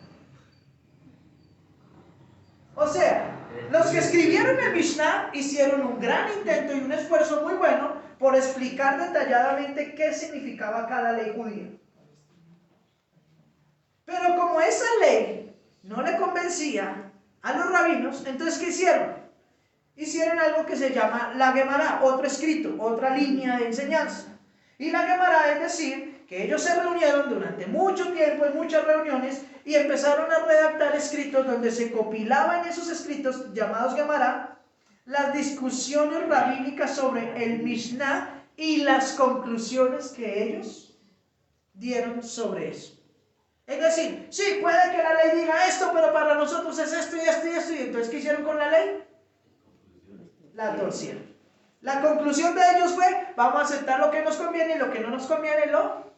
O sea, los que escribieron el Mishnah hicieron un gran intento y un esfuerzo muy bueno por explicar detalladamente qué significaba cada ley judía. Pero como esa ley no le convencía a los rabinos, entonces ¿qué hicieron? Hicieron algo que se llama la Gemara, otro escrito, otra línea de enseñanza. Y la Gemara es decir, que ellos se reunieron durante mucho tiempo en muchas reuniones y empezaron a redactar escritos donde se copilaban esos escritos llamados Gemara las discusiones rabínicas sobre el Mishnah y las conclusiones que ellos dieron sobre eso. Es decir, sí, puede que la ley diga esto, pero para nosotros es esto y esto y esto. Y entonces, ¿qué hicieron con la ley? La torcieron. La conclusión de ellos fue, vamos a aceptar lo que nos conviene y lo que no nos conviene lo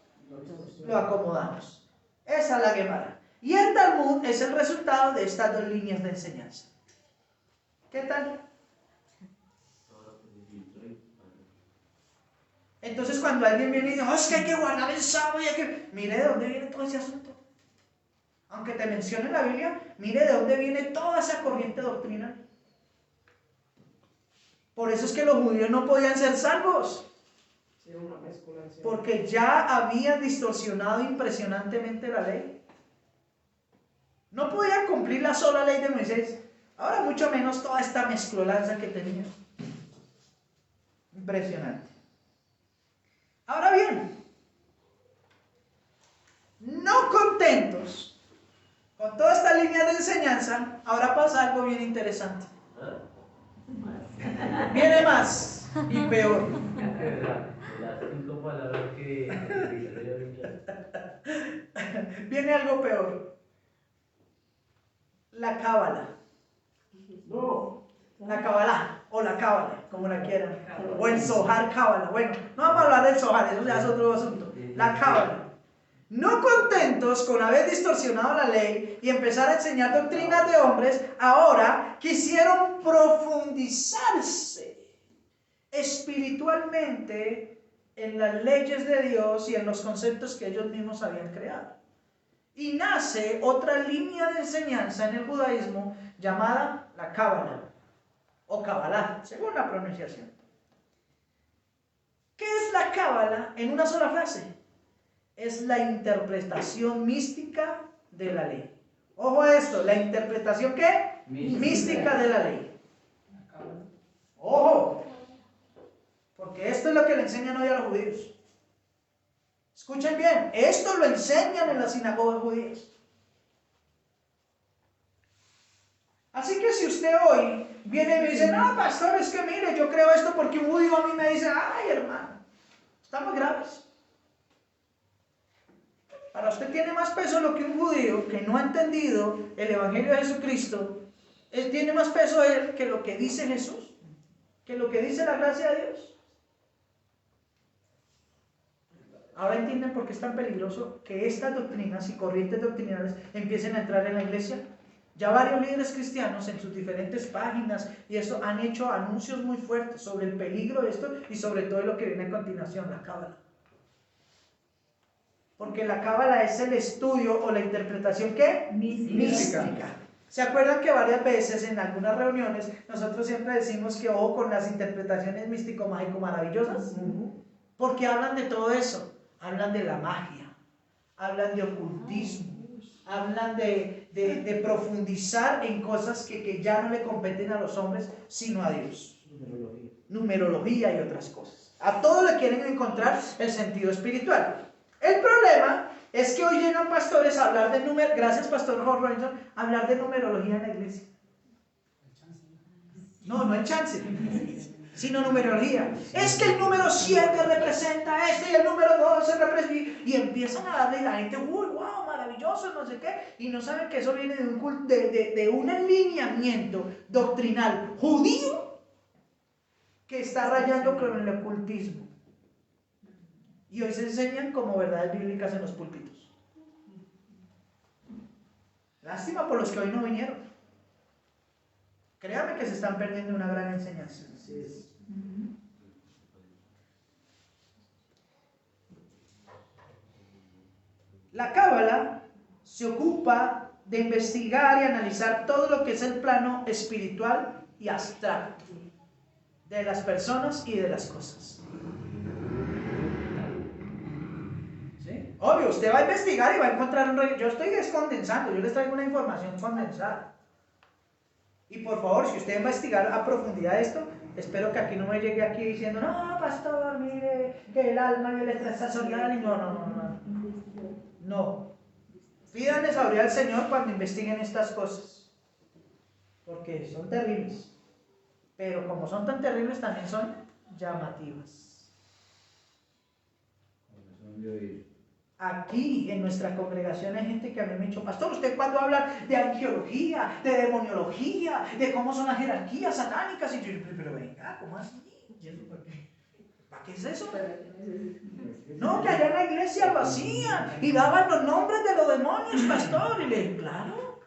acomodamos. Esa es la Gemara. Y el Talmud es el resultado de estas dos líneas de enseñanza. ¿Qué tal? Entonces cuando alguien viene y dice, oh, es que hay que guardar el sábado y hay que... Mire de dónde viene todo ese asunto. Aunque te mencione la Biblia, mire de dónde viene toda esa corriente doctrinal. Por eso es que los judíos no podían ser salvos. Porque ya habían distorsionado impresionantemente la ley. No podían cumplir la sola ley de Moisés. Ahora mucho menos toda esta mezcolanza que tenían. Impresionante. Ahora bien, no contentos con toda esta línea de enseñanza, ahora pasa algo bien interesante. Viene más y peor. Viene algo peor. La cábala. No. La cábala o la cábala, como la quieran. O el Zohar cábala. Bueno, no vamos a hablar del Zohar, eso ya es otro asunto. La cábala. No contentos con haber distorsionado la ley y empezar a enseñar doctrinas de hombres, ahora quisieron profundizarse espiritualmente en las leyes de Dios y en los conceptos que ellos mismos habían creado. Y nace otra línea de enseñanza en el judaísmo llamada la cábala o Kabbalah, según la pronunciación. ¿Qué es la cábala en una sola frase? Es la interpretación mística de la ley. Ojo a esto, ¿la interpretación qué? Mística de la ley. Ojo, porque esto es lo que le enseñan hoy a los judíos. Escuchen bien, esto lo enseñan en las sinagogas judías. Así que si usted hoy viene y me dice, no, pastor, es que mire, yo creo esto porque un judío a mí me dice, ay, hermano, estamos graves. Para usted tiene más peso lo que un judío que no ha entendido el Evangelio de Jesucristo. Él tiene más peso él que lo que dice Jesús, que lo que dice la gracia de Dios. Ahora entienden por qué es tan peligroso que estas doctrinas y corrientes doctrinales empiecen a entrar en la iglesia. Ya varios líderes cristianos en sus diferentes páginas y eso han hecho anuncios muy fuertes sobre el peligro de esto y sobre todo lo que viene a continuación, la cábala. Porque la cábala es el estudio o la interpretación ¿qué? Mística. ¿Se acuerdan que varias veces en algunas reuniones nosotros siempre decimos que ojo con las interpretaciones místico-mágico-maravillosas? Porque hablan de todo eso. Hablan de la magia, hablan de ocultismo, hablan de profundizar en cosas que ya no le competen a los hombres, sino a Dios. Numerología y otras cosas. A todo le quieren encontrar el sentido espiritual. El problema es que hoy llegan pastores a hablar de numerología, gracias Pastor Jorge Robinson, a hablar de numerología en la iglesia. No el chance, sino numerología. Es que el número 7 representa esto y el número 12 representa... Y empiezan a darle a la gente, uy, wow, maravilloso, no sé qué, y no saben que eso viene de un alineamiento doctrinal judío que está rayando con el ocultismo. Y hoy se enseñan como verdades bíblicas en los púlpitos. Lástima por los que hoy no vinieron. Créame que se están perdiendo una gran enseñanza. Así es. La Cábala se ocupa de investigar y analizar todo lo que es el plano espiritual y abstracto de las personas y de las cosas. ¿Sí? Obvio, usted va a investigar y va a encontrar un rollo. Yo estoy descondensando, yo les traigo una información condensada. Y por favor, si usted va a investigar a profundidad esto, espero que aquí no me llegue aquí diciendo, no, pastor, mire, que el alma y el extrasensorial, y no. No. Pídanle sabiduría al Señor cuando investiguen estas cosas. Porque son terribles. Pero como son tan terribles, también son llamativas. Aquí en nuestra congregación hay gente que a mí me ha dicho, pastor, ¿usted cuándo habla de angiología, de demoniología, de cómo son las jerarquías satánicas? Y yo, pero venga, ¿cómo así? ¿Y eso por qué? ¿Para qué es eso? No, que allá en la iglesia lo hacían y daban los nombres de los demonios, pastor. Y le dije, claro,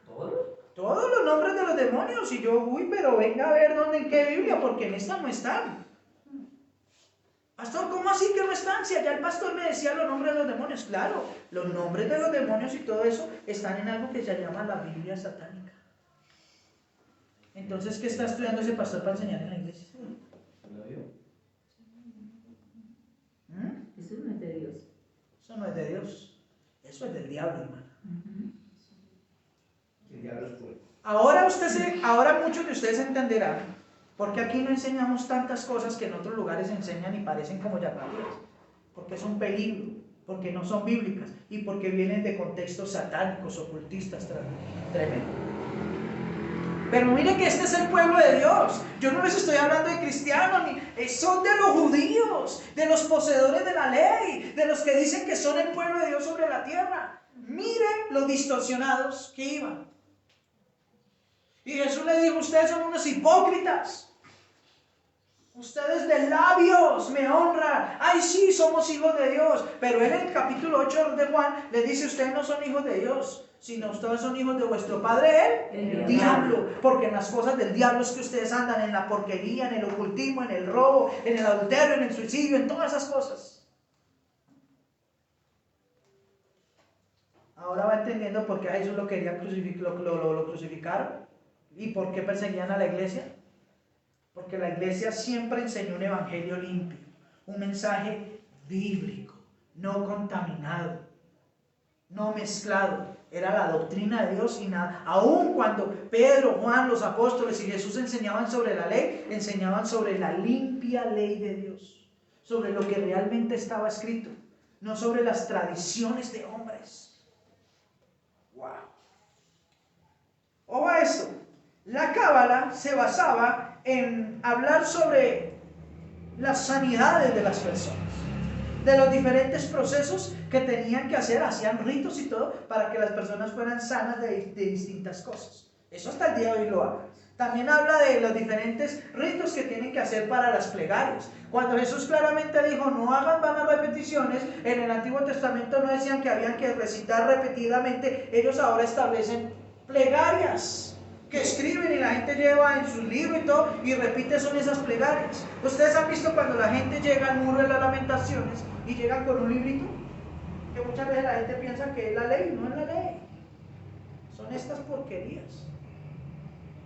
todos los nombres de los demonios. Y yo, uy, pero venga a ver dónde, en qué Biblia, porque en esta no están. Pastor, ¿cómo así que no están? Si allá el pastor me decía los nombres de los demonios. Claro, los nombres de los demonios y todo eso están en algo que se llama la Biblia satánica. Entonces, ¿qué está estudiando ese pastor para enseñar en la iglesia? Eso no es de Dios. Eso no es de Dios. Eso es del diablo, hermano. El diablo es fuerte. Ahora muchos de ustedes entenderán porque aquí no enseñamos tantas cosas que en otros lugares enseñan y parecen como llamativas. Porque es un peligro, porque no son bíblicas y porque vienen de contextos satánicos, ocultistas, tremendo. Pero mire que este es el pueblo de Dios. Yo no les estoy hablando de cristianos, son de los judíos, de los poseedores de la ley, de los que dicen que son el pueblo de Dios sobre la tierra. Miren los distorsionados que iban. Y Jesús le dijo, ustedes son unos hipócritas. Ustedes de labios me honran. Ay, sí, somos hijos de Dios. Pero él en el capítulo 8 de Juan le dice, ustedes no son hijos de Dios, sino ustedes son hijos de vuestro padre, el diablo. Porque en las cosas del diablo es que ustedes andan, en la porquería, en el ocultismo, en el robo, en el adulterio, en el suicidio, en todas esas cosas. Ahora va entendiendo por qué a Jesús lo querían lo crucificaron y por qué perseguían a la iglesia. Porque la iglesia siempre enseñó un evangelio limpio, un mensaje bíblico, no contaminado, no mezclado. Era la doctrina de Dios y nada. Aun cuando Pedro, Juan, los apóstoles y Jesús enseñaban sobre la ley, enseñaban sobre la limpia ley de Dios, sobre lo que realmente estaba escrito, no sobre las tradiciones de hombres. ¡Wow! Ojo a esto. La Cábala se basaba en hablar sobre las sanidades de las personas, de los diferentes procesos que tenían que hacer, hacían ritos y todo para que las personas fueran sanas de distintas cosas. Eso hasta el día de hoy lo habla. También habla de los diferentes ritos que tienen que hacer para las plegarias. Cuando Jesús claramente dijo no hagan vanas repeticiones, en el Antiguo Testamento no decían que habían que recitar repetidamente, ellos ahora establecen plegarias que escriben y la gente lleva en sus libros y todo y repite, son esas plegarias. Ustedes han visto cuando la gente llega al muro de las lamentaciones y llegan con un librito, que muchas veces la gente piensa que es la ley, no es la ley, son estas porquerías.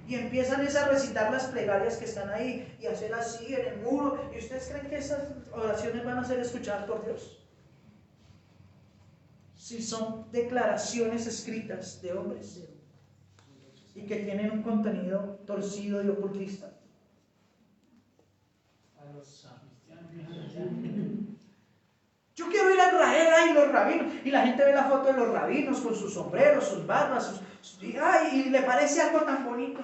Y empiezan a recitar las plegarias que están ahí y hacer así en el muro. ¿Y ustedes creen que esas oraciones van a ser escuchadas por Dios? Si son declaraciones escritas de hombres y que tienen un contenido torcido y ocultista. Yo quiero ir a Israel y los rabinos, y la gente ve la foto de los rabinos con sus sombreros, sus barbas, y le parece algo tan bonito.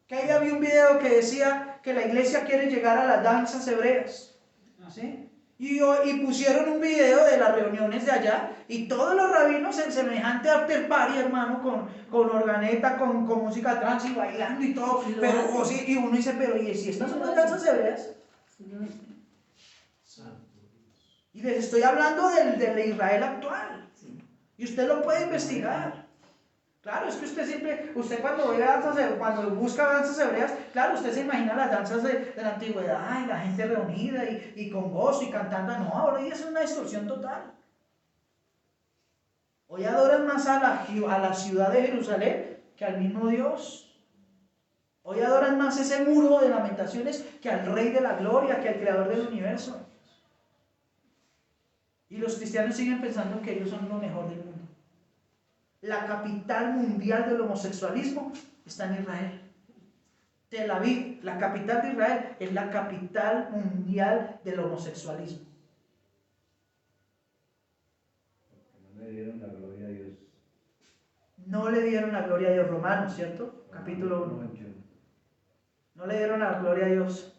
Que ahí había un video que decía que la iglesia quiere llegar a las danzas hebreas, ¿sí? Y pusieron un video de las reuniones de allá y todos los rabinos en semejante after party, hermano, con organeta, con música trance y bailando y todo. Pero, y uno dice, pero ¿y si estas son las danzas hebreas? Y les estoy hablando del Israel actual. Y usted lo puede investigar. Claro, es que usted cuando ve danzas, cuando busca danzas hebreas, claro, usted se imagina las danzas de la antigüedad y la gente reunida y con gozo y cantando. No, ahora es una distorsión total. Hoy adoran más a la ciudad de Jerusalén que al mismo Dios. Hoy adoran más ese muro de lamentaciones que al Rey de la Gloria, que al Creador del universo. Y los cristianos siguen pensando que ellos son lo mejor del mundo. La capital mundial del homosexualismo está en Israel. Tel Aviv, la capital de Israel, es la capital mundial del homosexualismo. No le dieron la gloria a Dios. No le dieron la gloria a Dios, Romanos, ¿cierto? Capítulo 1. No le dieron la gloria a Dios,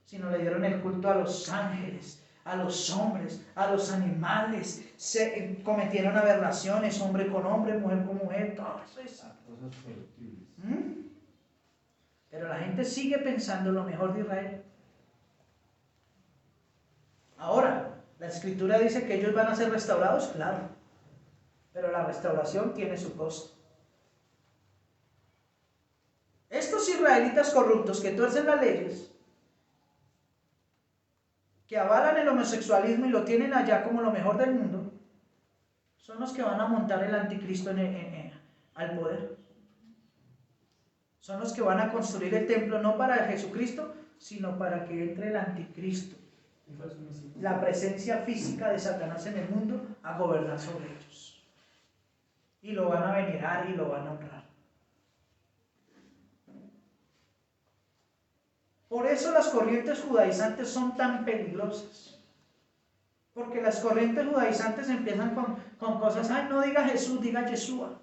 sino le dieron el culto a los ángeles, a los hombres, a los animales. Se cometieron aberraciones, hombre con hombre, mujer con mujer, todo eso es. Cosas corruptibles. Pero la gente sigue pensando lo mejor de Israel. Ahora, la escritura dice que ellos van a ser restaurados, claro. Pero la restauración tiene su costo. Estos israelitas corruptos que tuercen las leyes, que avalan el homosexualismo y lo tienen allá como lo mejor del mundo, son los que van a montar el anticristo al poder. Son los que van a construir el templo no para Jesucristo, sino para que entre el anticristo, la presencia física de Satanás en el mundo, a gobernar sobre ellos. Y lo van a venerar y lo van a honrar. Por eso las corrientes judaizantes son tan peligrosas. Porque las corrientes judaizantes empiezan con cosas, ay, no diga Jesús, diga Yeshua.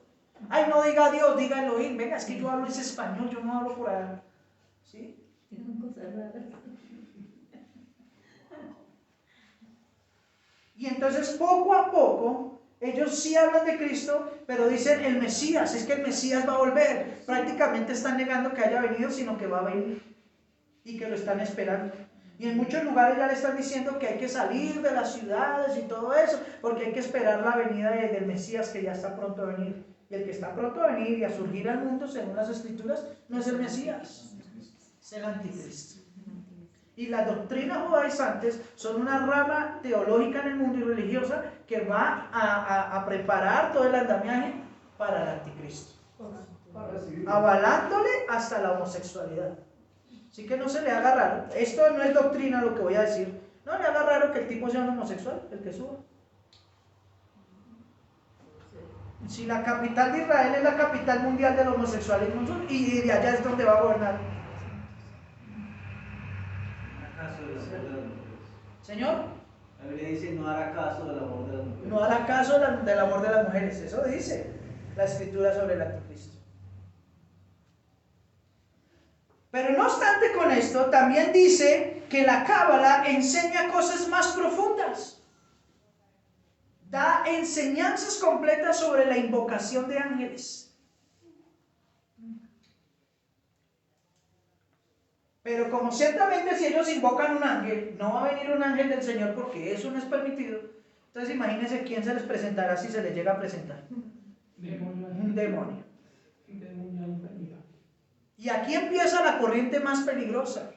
Ay, no diga Dios, diga Elohim. Venga, es que yo hablo ese español, yo no hablo por allá. ¿Sí? Y entonces poco a poco, ellos sí hablan de Cristo, pero dicen el Mesías, es que el Mesías va a volver. Prácticamente están negando que haya venido, sino que va a venir. Y que lo están esperando. Y en muchos lugares ya le están diciendo que hay que salir de las ciudades y todo eso, porque hay que esperar la venida del Mesías que ya está pronto a venir. Y el que está pronto a venir y a surgir al mundo, según las Escrituras, no es el Mesías, es el Anticristo. Y las doctrinas judaizantes son una rama teológica en el mundo y religiosa que va a preparar todo el andamiaje para el Anticristo, avalándole hasta la homosexualidad. Así que no se le haga raro. Esto no es doctrina lo que voy a decir. No le haga raro que el tipo sea un homosexual, el que suba. Si la capital de Israel es la capital mundial del homosexualismo, y de allá es donde va a gobernar. Señor, La Biblia dice no hará caso del amor de las mujeres. no hará caso del amor de las mujeres. Eso dice la Escritura sobre el Anticristo. Pero no obstante con esto, también dice que la Cábala enseña cosas más profundas. Da enseñanzas completas sobre la invocación de ángeles. Pero como ciertamente si ellos invocan un ángel, no va a venir un ángel del Señor porque eso no es permitido. Entonces imagínense quién se les presentará si se les llega a presentar. Un demonio. Y aquí empieza la corriente más peligrosa,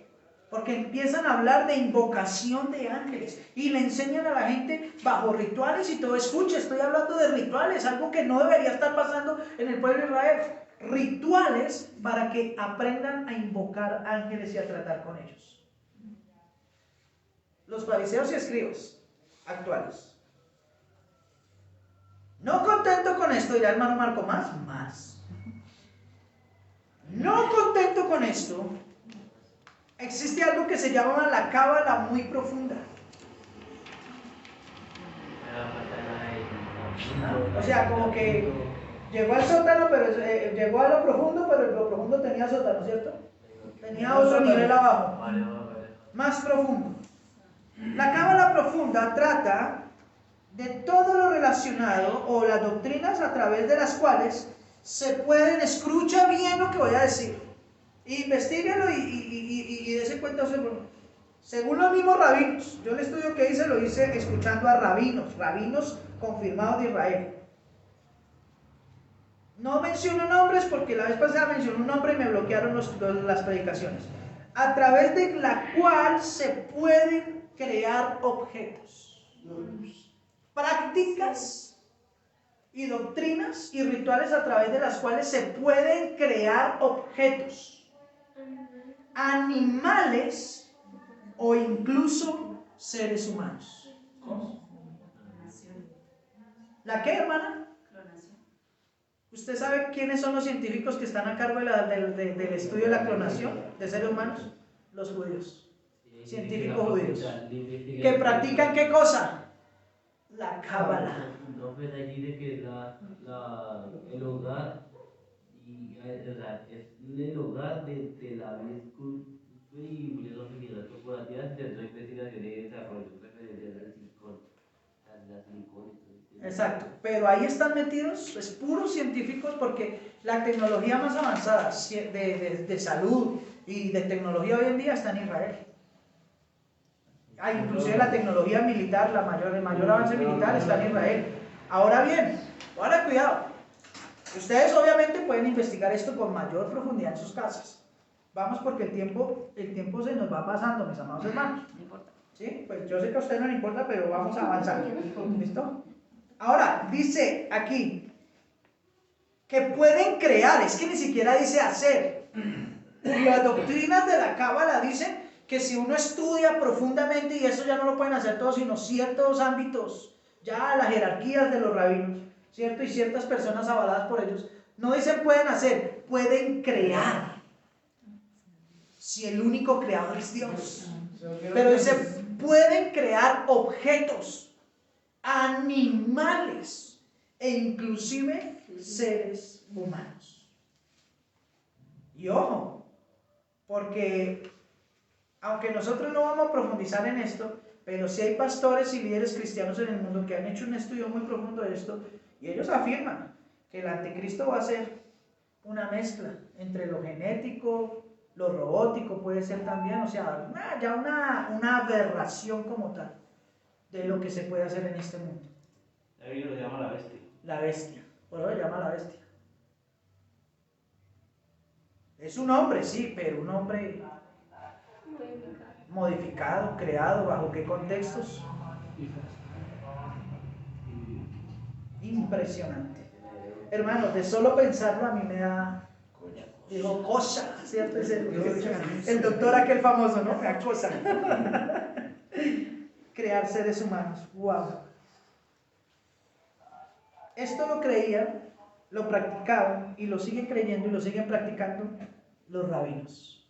porque empiezan a hablar de invocación de ángeles y le enseñan a la gente bajo rituales y todo. Escuche, estoy hablando de rituales, algo que no debería estar pasando en el pueblo de Israel. Rituales para que aprendan a invocar ángeles y a tratar con ellos. Los fariseos y escribas actuales. No contento con esto, dirá el hermano Marco, más. No contento con esto, existe algo que se llama la cábala muy profunda. O sea, como que llegó al sótano, pero llegó a lo profundo, pero lo profundo tenía sótano, ¿cierto? Tenía otro nivel abajo, más profundo. La cábala profunda trata de todo lo relacionado o las doctrinas a través de las cuales se pueden, escucha bien lo que voy a decir, investíguelo y dése cuenta, Según los mismos rabinos, yo el estudio que hice lo hice escuchando a rabinos confirmados de Israel. No menciono nombres porque la vez pasada mencioné un nombre y me bloquearon las predicaciones. A través de la cual se pueden crear objetos, prácticas y doctrinas y rituales a través de las cuales se pueden crear objetos, animales o incluso seres humanos. ¿Cómo? ¿La qué, hermana? ¿Usted sabe quiénes son los científicos que están a cargo del estudio de la clonación de seres humanos? Los judíos. Científicos judíos. ¿Que practican qué cosa? La cábala. No, pues allí de que el hogar, y, o sea, es el hogar de la y las corporativas de investigación y desarrollo referencial al silicón, la silicón. Exacto, pero ahí están metidos, es puros científicos, porque la tecnología más avanzada de salud y de tecnología hoy en día está en Israel. Inclusive la tecnología militar, el mayor avance militar está en Israel. Ahora bien, ahora cuidado, ustedes obviamente pueden investigar esto con mayor profundidad en sus casas. Vamos porque el tiempo se nos va pasando, mis amados hermanos. No importa. ¿Sí? Pues yo sé que a usted no le importa, pero vamos a avanzar. ¿Listo? Ahora, dice aquí que pueden crear, es que ni siquiera dice hacer. Las doctrinas de la cábala dicen que si uno estudia profundamente, y eso ya no lo pueden hacer todos, sino ciertos ámbitos, ya las jerarquías de los rabinos, ¿cierto? Y ciertas personas avaladas por ellos, no dicen pueden hacer, pueden crear. Si el único creador es Dios. Pero dice, pueden crear objetos, animales e inclusive seres humanos. Y ojo, porque aunque nosotros no vamos a profundizar en esto, pero sí hay pastores y líderes cristianos en el mundo que han hecho un estudio muy profundo de esto, y ellos afirman que el anticristo va a ser una mezcla entre lo genético, lo robótico puede ser también, o sea, ya una aberración como tal de lo que se puede hacer en este mundo. La Biblia lo llama la bestia. La bestia, por eso lo llama la bestia. Es un hombre, sí, pero un hombre modificado, creado, ¿bajo qué contextos? Impresionante. Hermanos, de solo pensarlo a mí me da... Digo, cosa, ¿cierto? El doctor aquel famoso, ¿no? Me da cosa. Crear seres humanos. ¡Wow! Esto lo creían, lo practicaban y lo siguen creyendo y lo siguen practicando los rabinos.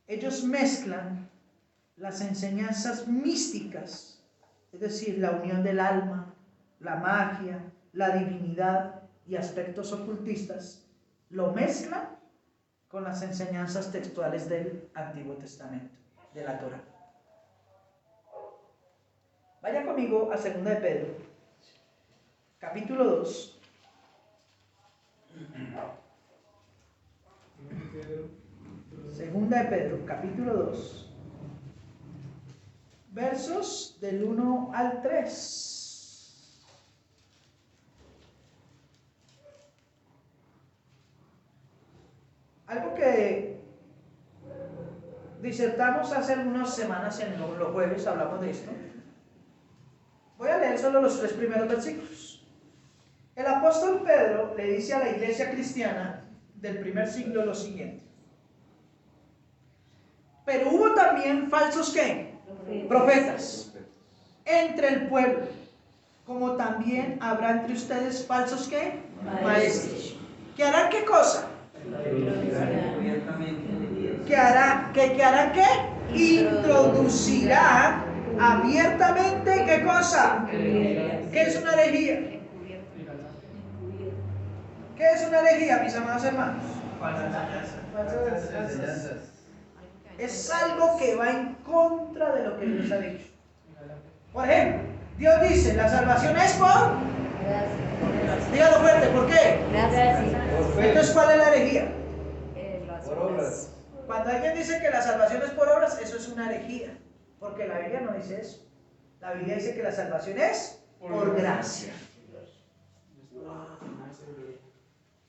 Ellos mezclan las enseñanzas místicas, es decir, la unión del alma, la magia, la divinidad y aspectos ocultistas, lo mezclan con las enseñanzas textuales del Antiguo Testamento, de la Torá. Vaya conmigo a 2 de Pedro, capítulo 2. Segunda de Pedro, capítulo 2, versos del 1 al 3. Algo que disertamos hace algunas semanas en los jueves, hablamos de esto. Voy a leer solo los 3 primeros versículos. El apóstol Pedro le dice a la iglesia cristiana del primer siglo lo siguiente: pero hubo también falsos ¿qué? Profetas entre el pueblo, como también habrá entre ustedes falsos ¿qué? Maestros. ¿Que harán qué cosa? ¿Que harán qué? Introducirán abiertamente ¿qué cosa? ¿Qué es una herejía? ¿Qué es una herejía, mis amados hermanos? Falsas enseñanzas. Es algo que va en contra de lo que Dios ha dicho. Por ejemplo, Dios dice, la salvación es por... Dígalo fuerte, ¿por qué? Gracias. Entonces, ¿cuál es la herejía? Por obras. Cuando alguien dice que la salvación es por obras, eso es una herejía, porque la Biblia no dice eso. La Biblia dice que la salvación es por gracia.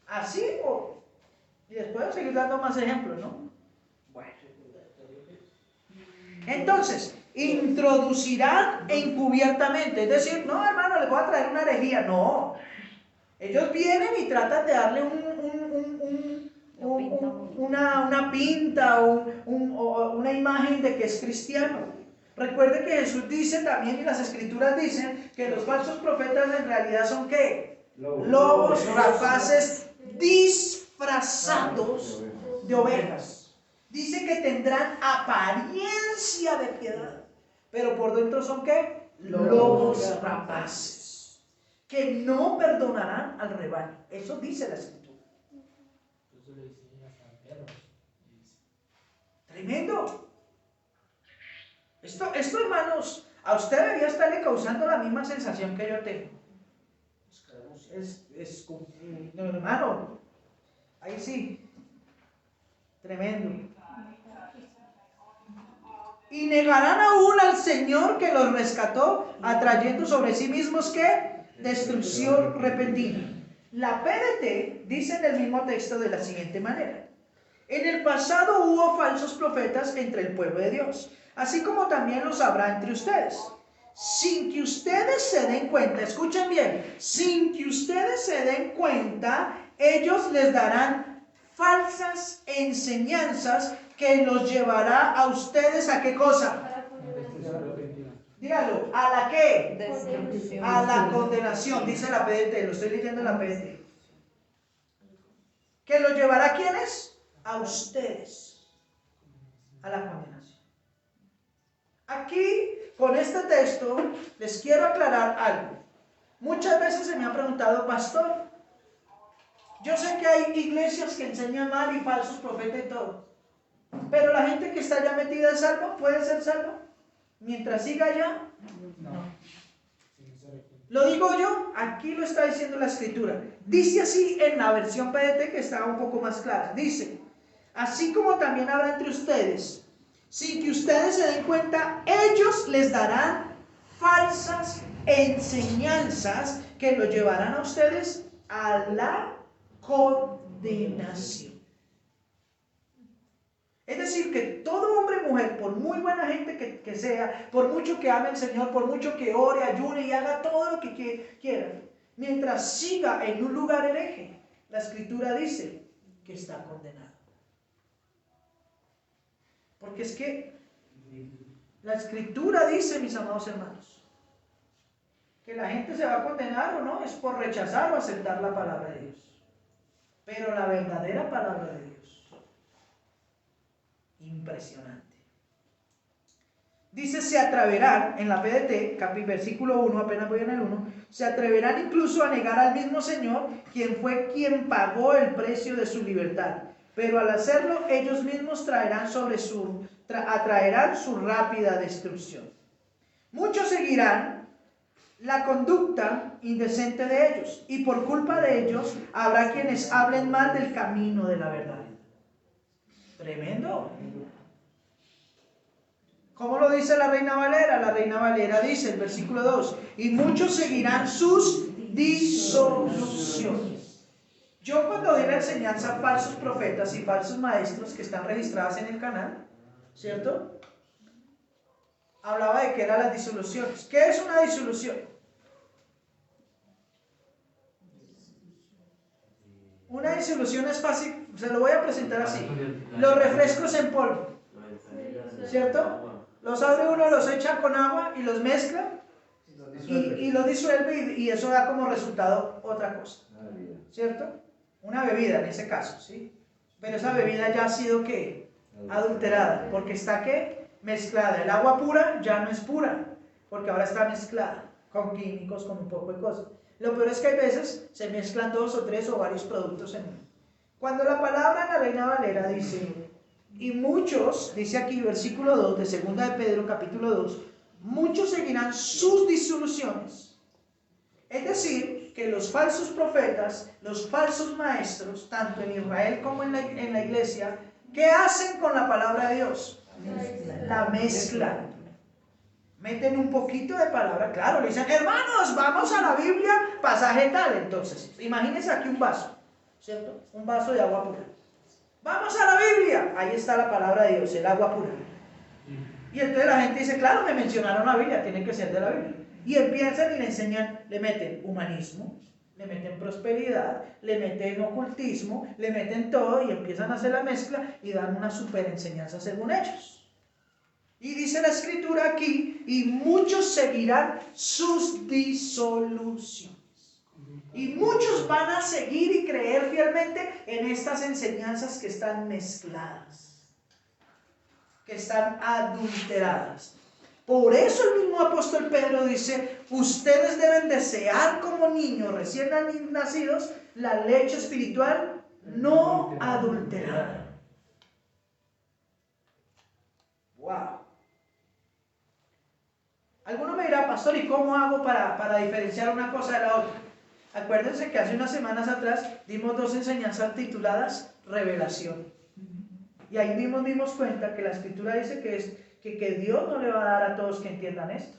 Así y después seguir dando más ejemplos, ¿no? Bueno. Entonces, introducirán encubiertamente, es decir, no, hermano, les voy a traer una herejía, no. Ellos vienen y tratan de darle una pinta o una imagen de que es cristiano. Recuerde que Jesús dice también, y las escrituras dicen, que los falsos profetas en realidad son ¿qué? Lobos rapaces disfrazados de ovejas. Dice que tendrán apariencia de piedad, pero por dentro son ¿qué? Lobos rapaces, que no perdonarán al rebaño. Eso dice la escritura. Tremendo. Esto, hermanos, a usted debería estarle causando la misma sensación que yo tengo. No, hermano, ahí sí, tremendo. Y negarán aún al Señor que los rescató, atrayendo sobre sí mismos ¿qué? Destrucción repentina. La PDT dice en el mismo texto de la siguiente manera: en el pasado hubo falsos profetas entre el pueblo de Dios, así como también los habrá entre ustedes. Sin que ustedes se den cuenta, escuchen bien, sin que ustedes se den cuenta, ellos les darán falsas enseñanzas que los llevará a ustedes ¿a qué cosa? Dígalo, ¿a la qué? A la condenación, dice la PDT, lo estoy leyendo en la PDT. ¿Que los llevará a quiénes? A ustedes, a la condenación. Aquí, con este texto, les quiero aclarar algo. Muchas veces se me ha preguntado, pastor, yo sé que hay iglesias que enseñan mal y falsos profetas y todo, pero la gente que está ya metida es salva, ¿puede ser salva? Mientras siga allá, no. ¿Lo digo yo? Aquí lo está diciendo la escritura. Dice así en la versión PDT, que está un poco más clara. Dice, así como también habrá entre ustedes, sin que ustedes se den cuenta, ellos les darán falsas enseñanzas que los llevarán a ustedes a la condenación. Es decir, que todo hombre y mujer, por muy buena gente que sea, por mucho que ame al Señor, por mucho que ore, ayune y haga todo lo que quiera, mientras siga en un lugar hereje, la escritura dice que está condenado. Porque es que la escritura dice, mis amados hermanos, que la gente se va a condenar o no, es por rechazar o aceptar la palabra de Dios. Pero la verdadera palabra de Dios, impresionante. Dice, se atreverán, en la PDT, versículo 1, apenas voy en el 1, se atreverán incluso a negar al mismo Señor, quien fue quien pagó el precio de su libertad. Pero al hacerlo, ellos mismos atraerán su rápida destrucción. Muchos seguirán la conducta indecente de ellos, y por culpa de ellos habrá quienes hablen mal del camino de la verdad. Tremendo. ¿Cómo lo dice la Reina Valera? La Reina Valera dice, el versículo 2, y muchos seguirán sus disoluciones. Yo cuando di la enseñanza a falsos profetas y falsos maestros que están registrados en el canal, ¿cierto? Hablaba de qué eran las disoluciones. ¿Qué es una disolución? Una disolución es fácil, se lo voy a presentar así. Los refrescos en polvo, ¿cierto? Los abre uno, los echa con agua y los mezcla y los disuelve y eso da como resultado otra cosa, ¿cierto? Una bebida en ese caso, ¿sí? Pero esa bebida ya ha sido ¿qué? Adulterada, porque está ¿qué? Mezclada. El agua pura ya no es pura, porque ahora está mezclada con químicos, con un poco de cosas. Lo peor es que hay veces se mezclan 2 o 3 o varios productos en uno. Cuando la palabra en la Reina Valera dice, y muchos, dice aquí versículo 2 de 2 de Pedro capítulo 2, muchos seguirán sus disoluciones. Es decir, que los falsos profetas, los falsos maestros, tanto en Israel como en la iglesia, ¿Qué hacen con la palabra de Dios? La mezcla. Meten un poquito de palabra, claro, le dicen, hermanos, vamos a la Biblia, pasaje tal. Entonces, imagínense aquí un vaso, ¿cierto? Un vaso de agua pura. Vamos a la Biblia, ahí está la palabra de Dios, el agua pura. Y entonces la gente dice, claro, me mencionaron la Biblia, tiene que ser de la Biblia. Y empiezan y le enseñan, le meten humanismo, le meten prosperidad, le meten ocultismo, le meten todo y empiezan a hacer la mezcla y dan una super enseñanza según ellos. Y dice la escritura aquí, y muchos seguirán sus disoluciones. Y muchos van a seguir y creer fielmente en estas enseñanzas que están mezcladas, que están adulteradas. Por eso el mismo apóstol Pedro dice, ustedes deben desear como niños recién nacidos la leche espiritual no adulterada. Wow. Alguno me dirá, pastor, ¿y cómo hago para diferenciar una cosa de la otra? Acuérdense que hace unas semanas atrás dimos 2 enseñanzas tituladas Revelación. Y ahí mismo dimos cuenta que la escritura dice que Dios no le va a dar a todos que entiendan esto.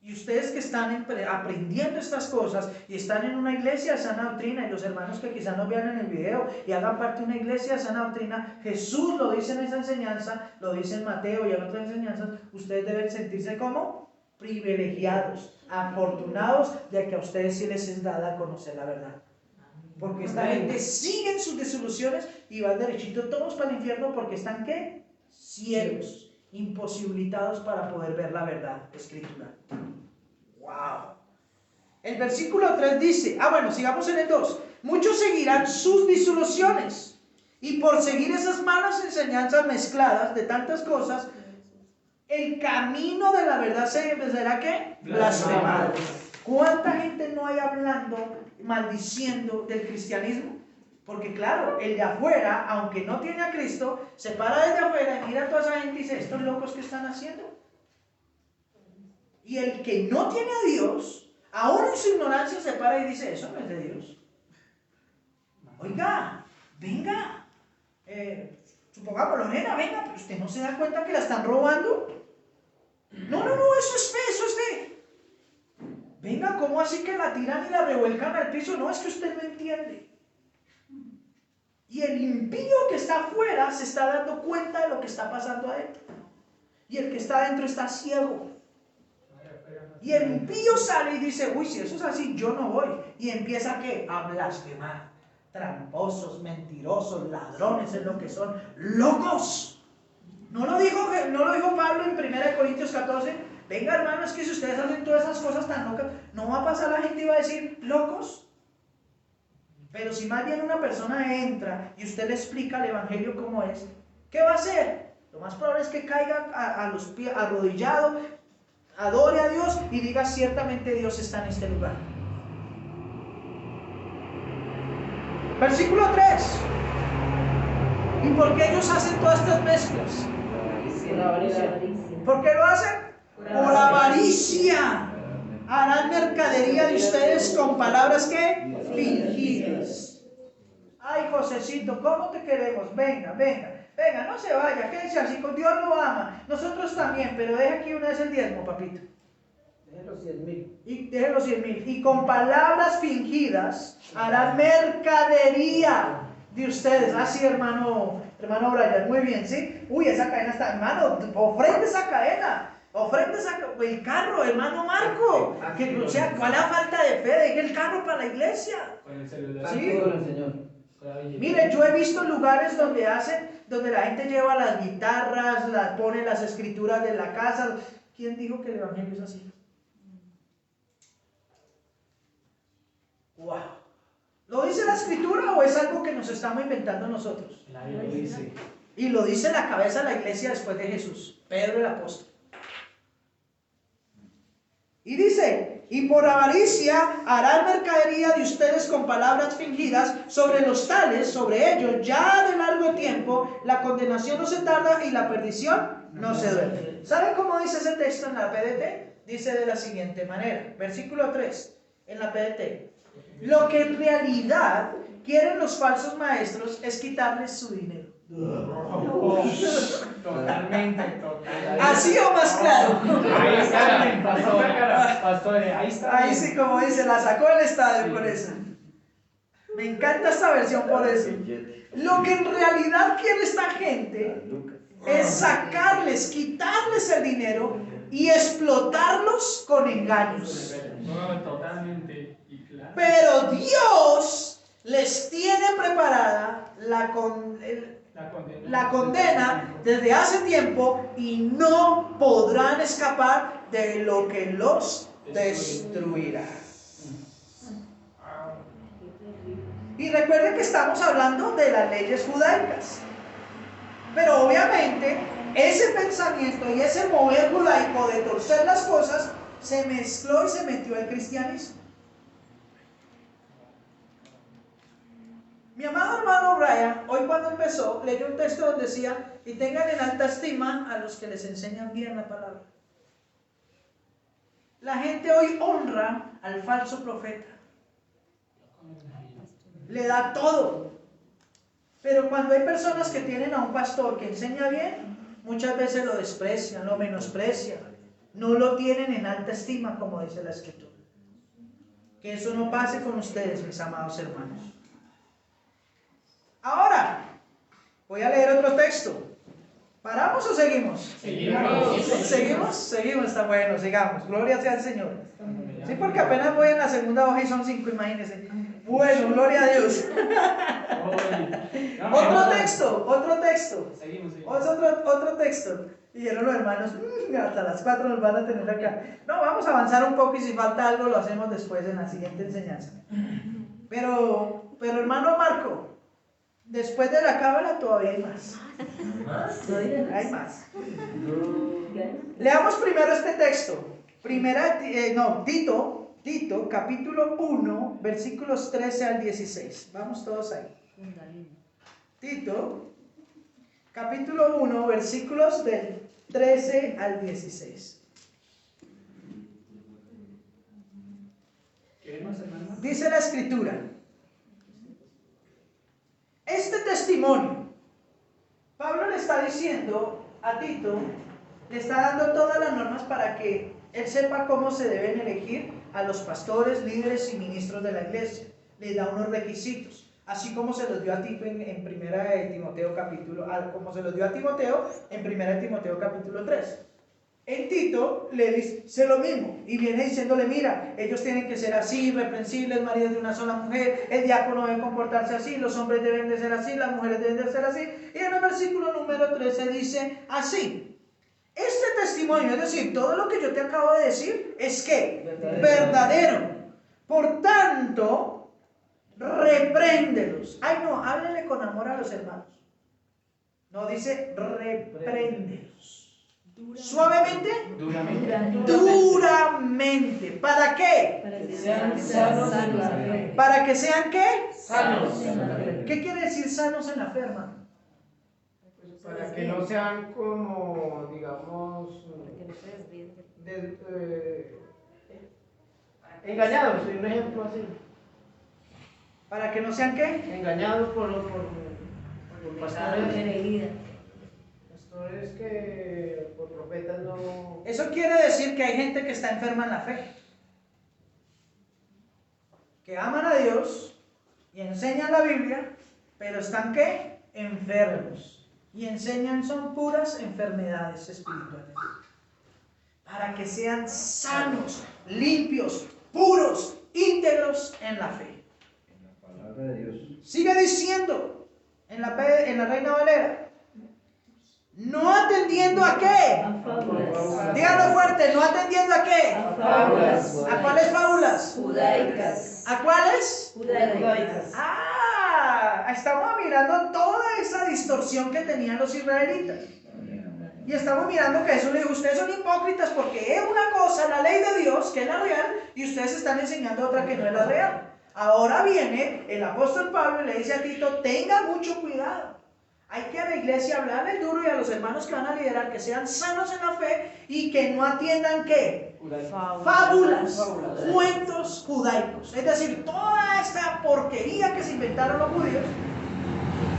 Y ustedes que están aprendiendo estas cosas y están en una iglesia de sana doctrina, y los hermanos que quizás nos vean en el video y hagan parte de una iglesia de sana doctrina, Jesús lo dice en esa enseñanza, lo dice en Mateo y en otras enseñanzas, ustedes deben sentirse como privilegiados, afortunados de que a ustedes sí les es dada a conocer la verdad. Porque esta gente sigue en sus desilusiones y van derechito todos para el infierno porque están ¿qué? Ciegos, imposibilitados para poder ver la verdad escritural. ¡Wow! El versículo 3 dice, bueno, sigamos en el 2. Muchos seguirán sus disoluciones y por seguir esas malas enseñanzas mezcladas de tantas cosas, el camino de la verdad será ¿qué? Blasfemado. ¿Cuánta gente no hay hablando, maldiciendo del cristianismo? Porque claro, el de afuera, aunque no tiene a Cristo, se para desde afuera y mira a toda esa gente y dice, ¿estos locos qué están haciendo? Y el que no tiene a Dios, aún en su ignorancia, se para y dice, eso no es de Dios. Oiga, venga, supongámoslo, nena, venga, pero usted no se da cuenta que la están robando. No, eso es fe, eso es fe. Venga, ¿cómo así que la tiran y la revuelcan al piso? No, es que usted no entiende. Y el impío que está afuera se está dando cuenta de lo que está pasando adentro. Y el que está adentro está ciego. Y el impío sale y dice, uy, si eso es así, yo no voy. Y empieza ¿qué? A blasfemar. Tramposos, mentirosos, ladrones es lo que son. ¡Locos! ¿No lo dijo Pablo en 1 Corintios 14? Venga, hermanos, que si ustedes hacen todas esas cosas tan locas, ¿no va a pasar la gente y va a decir, locos? Pero si más bien una persona entra y usted le explica el evangelio como es, ¿qué va a hacer? Lo más probable es que caiga a los pies, arrodillado, adore a Dios y diga, ciertamente Dios está en este lugar. Versículo 3. ¿Y por qué ellos hacen todas estas mezclas? ¿Por qué lo hacen? Por avaricia. Harán mercadería de ustedes con palabras que fingidas. Ay, Josecito, ¿cómo te queremos? Venga, no se vaya, quédese así, con Dios lo ama. Nosotros también, pero deje aquí una vez el diezmo, papito. Deje los 100,000. Y deje los 100,000. Y con palabras fingidas harán mercadería de ustedes. Así, hermano Brian, muy bien, ¿sí? Uy, esa cadena está, hermano, ofrende esa cadena. Ofrende el carro, hermano Marco. Que, o sea, ¿cuál es la falta de fe? Deje el carro para la iglesia. Con el celular. Sí. Con el Señor. Mire, yo he visto lugares donde la gente lleva las guitarras, pone las escrituras de la casa. ¿Quién dijo que el evangelio es así? Wow. ¿Lo dice la escritura o es algo que nos estamos inventando nosotros? Nadie lo dice. Y lo dice la cabeza de la iglesia después de Jesús, Pedro el apóstol. Y dice, y por avaricia harán mercadería de ustedes con palabras fingidas, sobre los tales, sobre ellos, ya de largo tiempo, la condenación no se tarda y la perdición no se duerme. ¿Saben cómo dice ese texto en la PDT? Dice de la siguiente manera, versículo 3, en la PDT. Lo que en realidad quieren los falsos maestros es quitarles su dinero. Totalmente. ¿Así o más claro? Ahí está, pastor, ahí está. Ahí sí, como dice, la sacó del estadio por eso. Me encanta esta versión por eso. Lo que en realidad quiere esta gente es sacarles, quitarles el dinero y explotarlos con engaños. No, totalmente. Y claro. Pero Dios les tiene preparada la condena desde hace tiempo y no podrán escapar de lo que los destruirá. Y recuerden que estamos hablando de las leyes judaicas. Pero obviamente ese pensamiento y ese mover judaico de torcer las cosas se mezcló y se metió al cristianismo. Mi amado hermano Brian, hoy cuando empezó, leyó un texto donde decía: y tengan en alta estima a los que les enseñan bien la palabra. La gente hoy honra al falso profeta. Le da todo. Pero cuando hay personas que tienen a un pastor que enseña bien, muchas veces lo desprecian, lo menosprecian, no lo tienen en alta estima, como dice la Escritura. Que eso no pase con ustedes, mis amados hermanos. Ahora, voy a leer otro texto. ¿Paramos o seguimos? Seguimos, está bueno, sigamos. Gloria sea al Señor. Sí, porque apenas voy en la segunda hoja y son 5, imagínense. Bueno, gloria a Dios. Otro texto. Seguimos. Otro texto. Dijeron los hermanos, hasta las 4 nos van a tener acá. No, vamos a avanzar un poco y si falta algo lo hacemos después en la siguiente enseñanza. Pero hermano Marco, después de la cábala todavía hay más. Hay más. Leamos primero este texto. Tito, capítulo 1, versículos 13 al 16. Vamos todos ahí. Tito, capítulo 1, versículos del 13 al 16. Dice la Escritura: este testimonio, Pablo le está diciendo a Tito, le está dando todas las normas para que él sepa cómo se deben elegir a los pastores, líderes y ministros de la iglesia. Le da unos requisitos, así como se los dio a Tito en primera de Timoteo capítulo 3. En Tito le dice lo mismo y viene diciéndole: mira, ellos tienen que ser así, irreprensibles, maridos de una sola mujer, el diácono debe comportarse así, los hombres deben de ser así, las mujeres deben de ser así. Y en el versículo número 13 dice así: este testimonio, es decir, todo lo que yo te acabo de decir, es que verdadero. Por tanto, repréndelos. Ay, no, háblele con amor a los hermanos. No, dice repréndelos. Suavemente, duramente. ¿Para qué? Para que sean sanos en la fe. ¿Para que sean qué? Sanos. ¿Qué quiere decir sanos en la fe, hermano? Para que no sean como, digamos, engañados, un ejemplo así. ¿Para que no sean qué? Engañados por pastores que por profetas no. Eso quiere decir que hay gente que está enferma en la fe, que aman a Dios y enseñan la Biblia, pero están ¿qué? Enfermos. Y enseñan son puras enfermedades espirituales. Para que sean sanos, limpios, puros, íntegros en la fe. En la palabra de Dios. Sigue diciendo en la Reina Valera: no atendiendo a qué. A fábulas. Díganlo fuerte, no atendiendo a qué. A fábulas. ¿A cuáles fábulas? Judaicas. ¿A cuáles? Judaicas. Estamos mirando toda esa distorsión que tenían los israelitas. Y estamos mirando que Jesús le dijo: ustedes son hipócritas porque es una cosa la ley de Dios, que es la real, y ustedes están enseñando otra que no es la real. Ahora viene el apóstol Pablo y le dice a Tito: tenga mucho cuidado. Hay que a la iglesia hablarle duro y a los hermanos que van a liderar que sean sanos en la fe y que no atiendan ¿qué? Fábulas, cuentos judaicos. Es decir, toda esta porquería que se inventaron los judíos.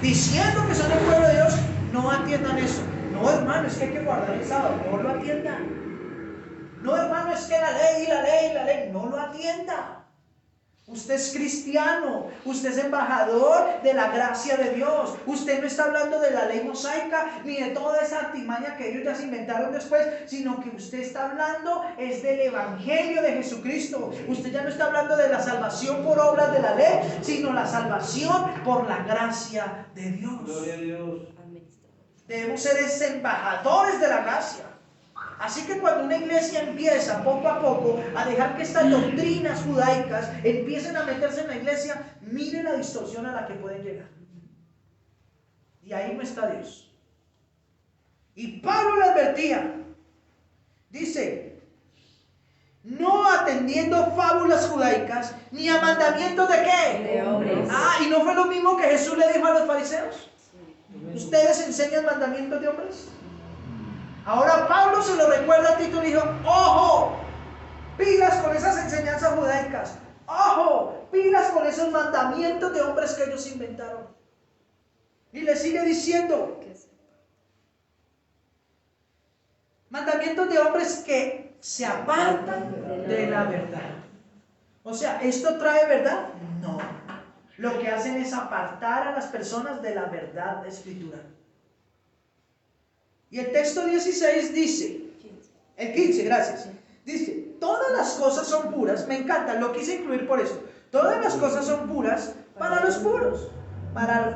diciendo que son el pueblo de Dios, no atiendan eso. No, hermano, es que hay que guardar el sábado. No lo atiendan. No, hermano, es que la ley, no lo atienda. Usted es cristiano, usted es embajador de la gracia de Dios. Usted no está hablando de la ley mosaica ni de toda esa artimaña que ellos ya se inventaron después, sino que usted está hablando es del evangelio de Jesucristo. Usted ya no está hablando de la salvación por obras de la ley, sino la salvación por la gracia de Dios. Gloria a Dios. Debemos ser embajadores de la gracia. Así que cuando una iglesia empieza poco a poco a dejar que estas doctrinas judaicas empiecen a meterse en la iglesia, mire la distorsión a la que pueden llegar. Y ahí no está Dios. Y Pablo le advertía, dice, no atendiendo fábulas judaicas ni a mandamientos de qué. De hombres. ¿Y no fue lo mismo que Jesús le dijo a los fariseos? ¿Ustedes enseñan mandamientos de hombres? Ahora Pablo se lo recuerda a Tito y le dijo, ojo, pilas con esas enseñanzas judaicas, ojo, pilas con esos mandamientos de hombres que ellos inventaron. Y le sigue diciendo, mandamientos de hombres que se apartan de la verdad. O sea, ¿esto trae verdad? No. Lo que hacen es apartar a las personas de la verdad escritural. Y el texto 16 dice, el 15, gracias, dice, todas las cosas son puras, me encanta, lo quise incluir por eso, todas las cosas son puras para los puros,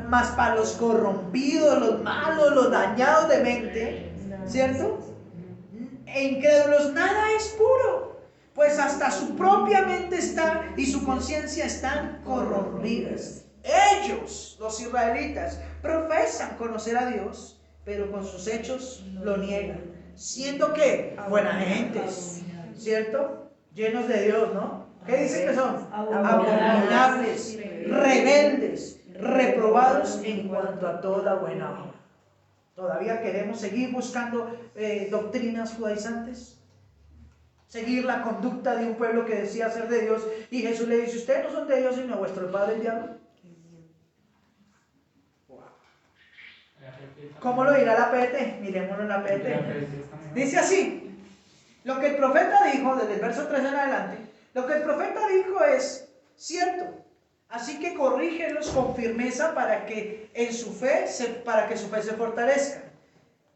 más para los corrompidos, los malos, los dañados de mente, ¿cierto? E incrédulos, nada es puro, pues hasta su propia mente está y su conciencia están corrompidas. Ellos, los israelitas, profesan conocer a Dios, pero con sus hechos lo niegan, siendo que buenas gentes, ¿cierto? Llenos de Dios, ¿no? ¿Qué dicen que son? Abominables, rebeldes, reprobados en cuanto a toda buena obra. ¿Todavía queremos seguir buscando doctrinas judaizantes? Seguir la conducta de un pueblo que decía ser de Dios, y Jesús le dice, ustedes no son de Dios sino vuestro padre el diablo. ¿Cómo lo dirá la PT? Miremoslo en la PT. Dice así, lo que el profeta dijo, desde el verso 3 en adelante, lo que el profeta dijo es cierto, así que corrígelos con firmeza para que su fe se fortalezca.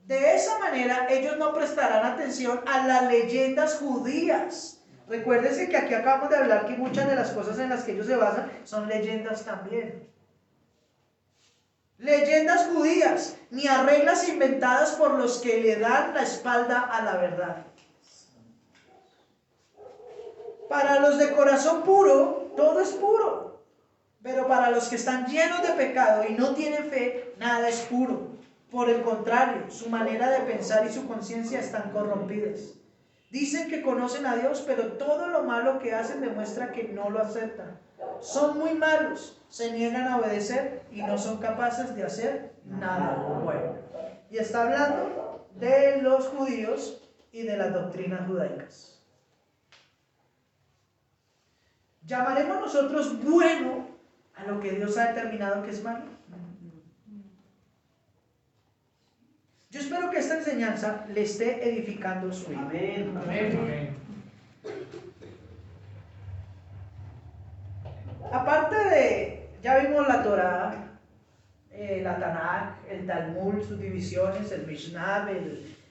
De esa manera ellos no prestarán atención a las leyendas judías. Recuérdense que aquí acabamos de hablar que muchas de las cosas en las que ellos se basan son leyendas también. Leyendas judías, ni a reglas inventadas por los que le dan la espalda a la verdad. Para los de corazón puro, todo es puro. Pero para los que están llenos de pecado y no tienen fe, nada es puro. Por el contrario, su manera de pensar y su conciencia están corrompidas. Dicen que conocen a Dios, pero todo lo malo que hacen demuestra que no lo aceptan. Son muy malos, se niegan a obedecer y no son capaces de hacer nada bueno. Y está hablando de los judíos y de las doctrinas judaicas. ¿Llamaremos nosotros bueno a lo que Dios ha determinado que es malo? Yo espero que esta enseñanza le esté edificando su vida. Amén. Amén. Aparte de, ya vimos la Torá, la Tanakh, el Talmud, sus divisiones, el Mishnah,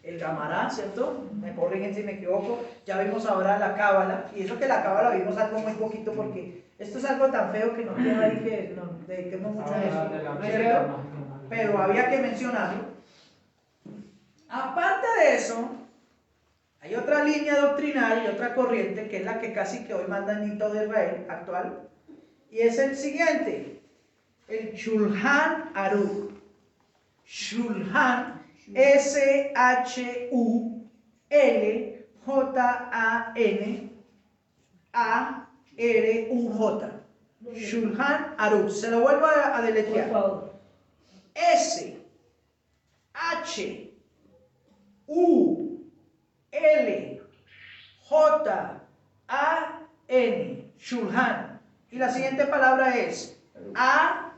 el Gamará, ¿cierto? Me corrigen si me equivoco. Ya vimos ahora la Cábala, y eso que la Cábala vimos algo muy poquito porque esto es algo tan feo que no quiero ahí que nos dediquemos mucho a eso, ¿cierto? Pero había que mencionarlo. Aparte de eso, hay otra línea doctrinal y otra corriente que es la que casi que hoy manda en todo Israel actual, y es el siguiente, el Shulchan Aruch. Shulchan, S-H-U-L-J-A-N-A-R-U-J. Shulchan Aruch. Se lo vuelvo a deletrear. Por favor. S-H-U-L-J-A-N. Shulchan. Y la siguiente palabra es A-R-U-C-H.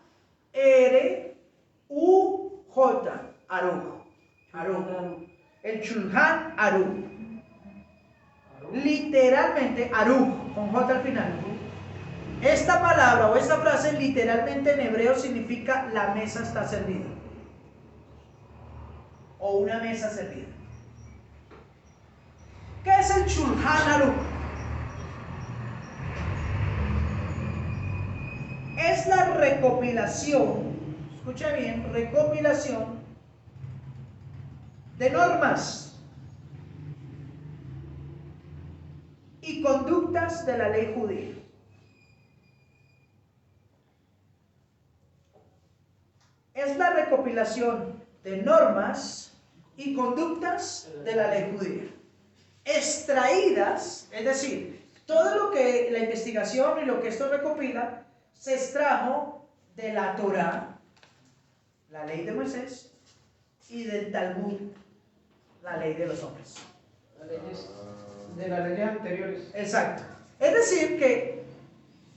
Aruch. El Shulchan Aruch. Literalmente, Aruch, con J al final. Esta palabra o esta frase literalmente en hebreo significa la mesa está servida. O una mesa servida. ¿Qué es el Shulchan Aruch? Es la recopilación, escucha bien, recopilación de normas y conductas de la ley judía. Es la recopilación de normas y conductas de la ley judía. Extraídas, es decir, todo lo que la investigación y lo que esto recopila se extrajo de la Torá, la ley de Moisés, y del Talmud, la ley de los hombres. De las leyes anteriores. Exacto. Es decir que,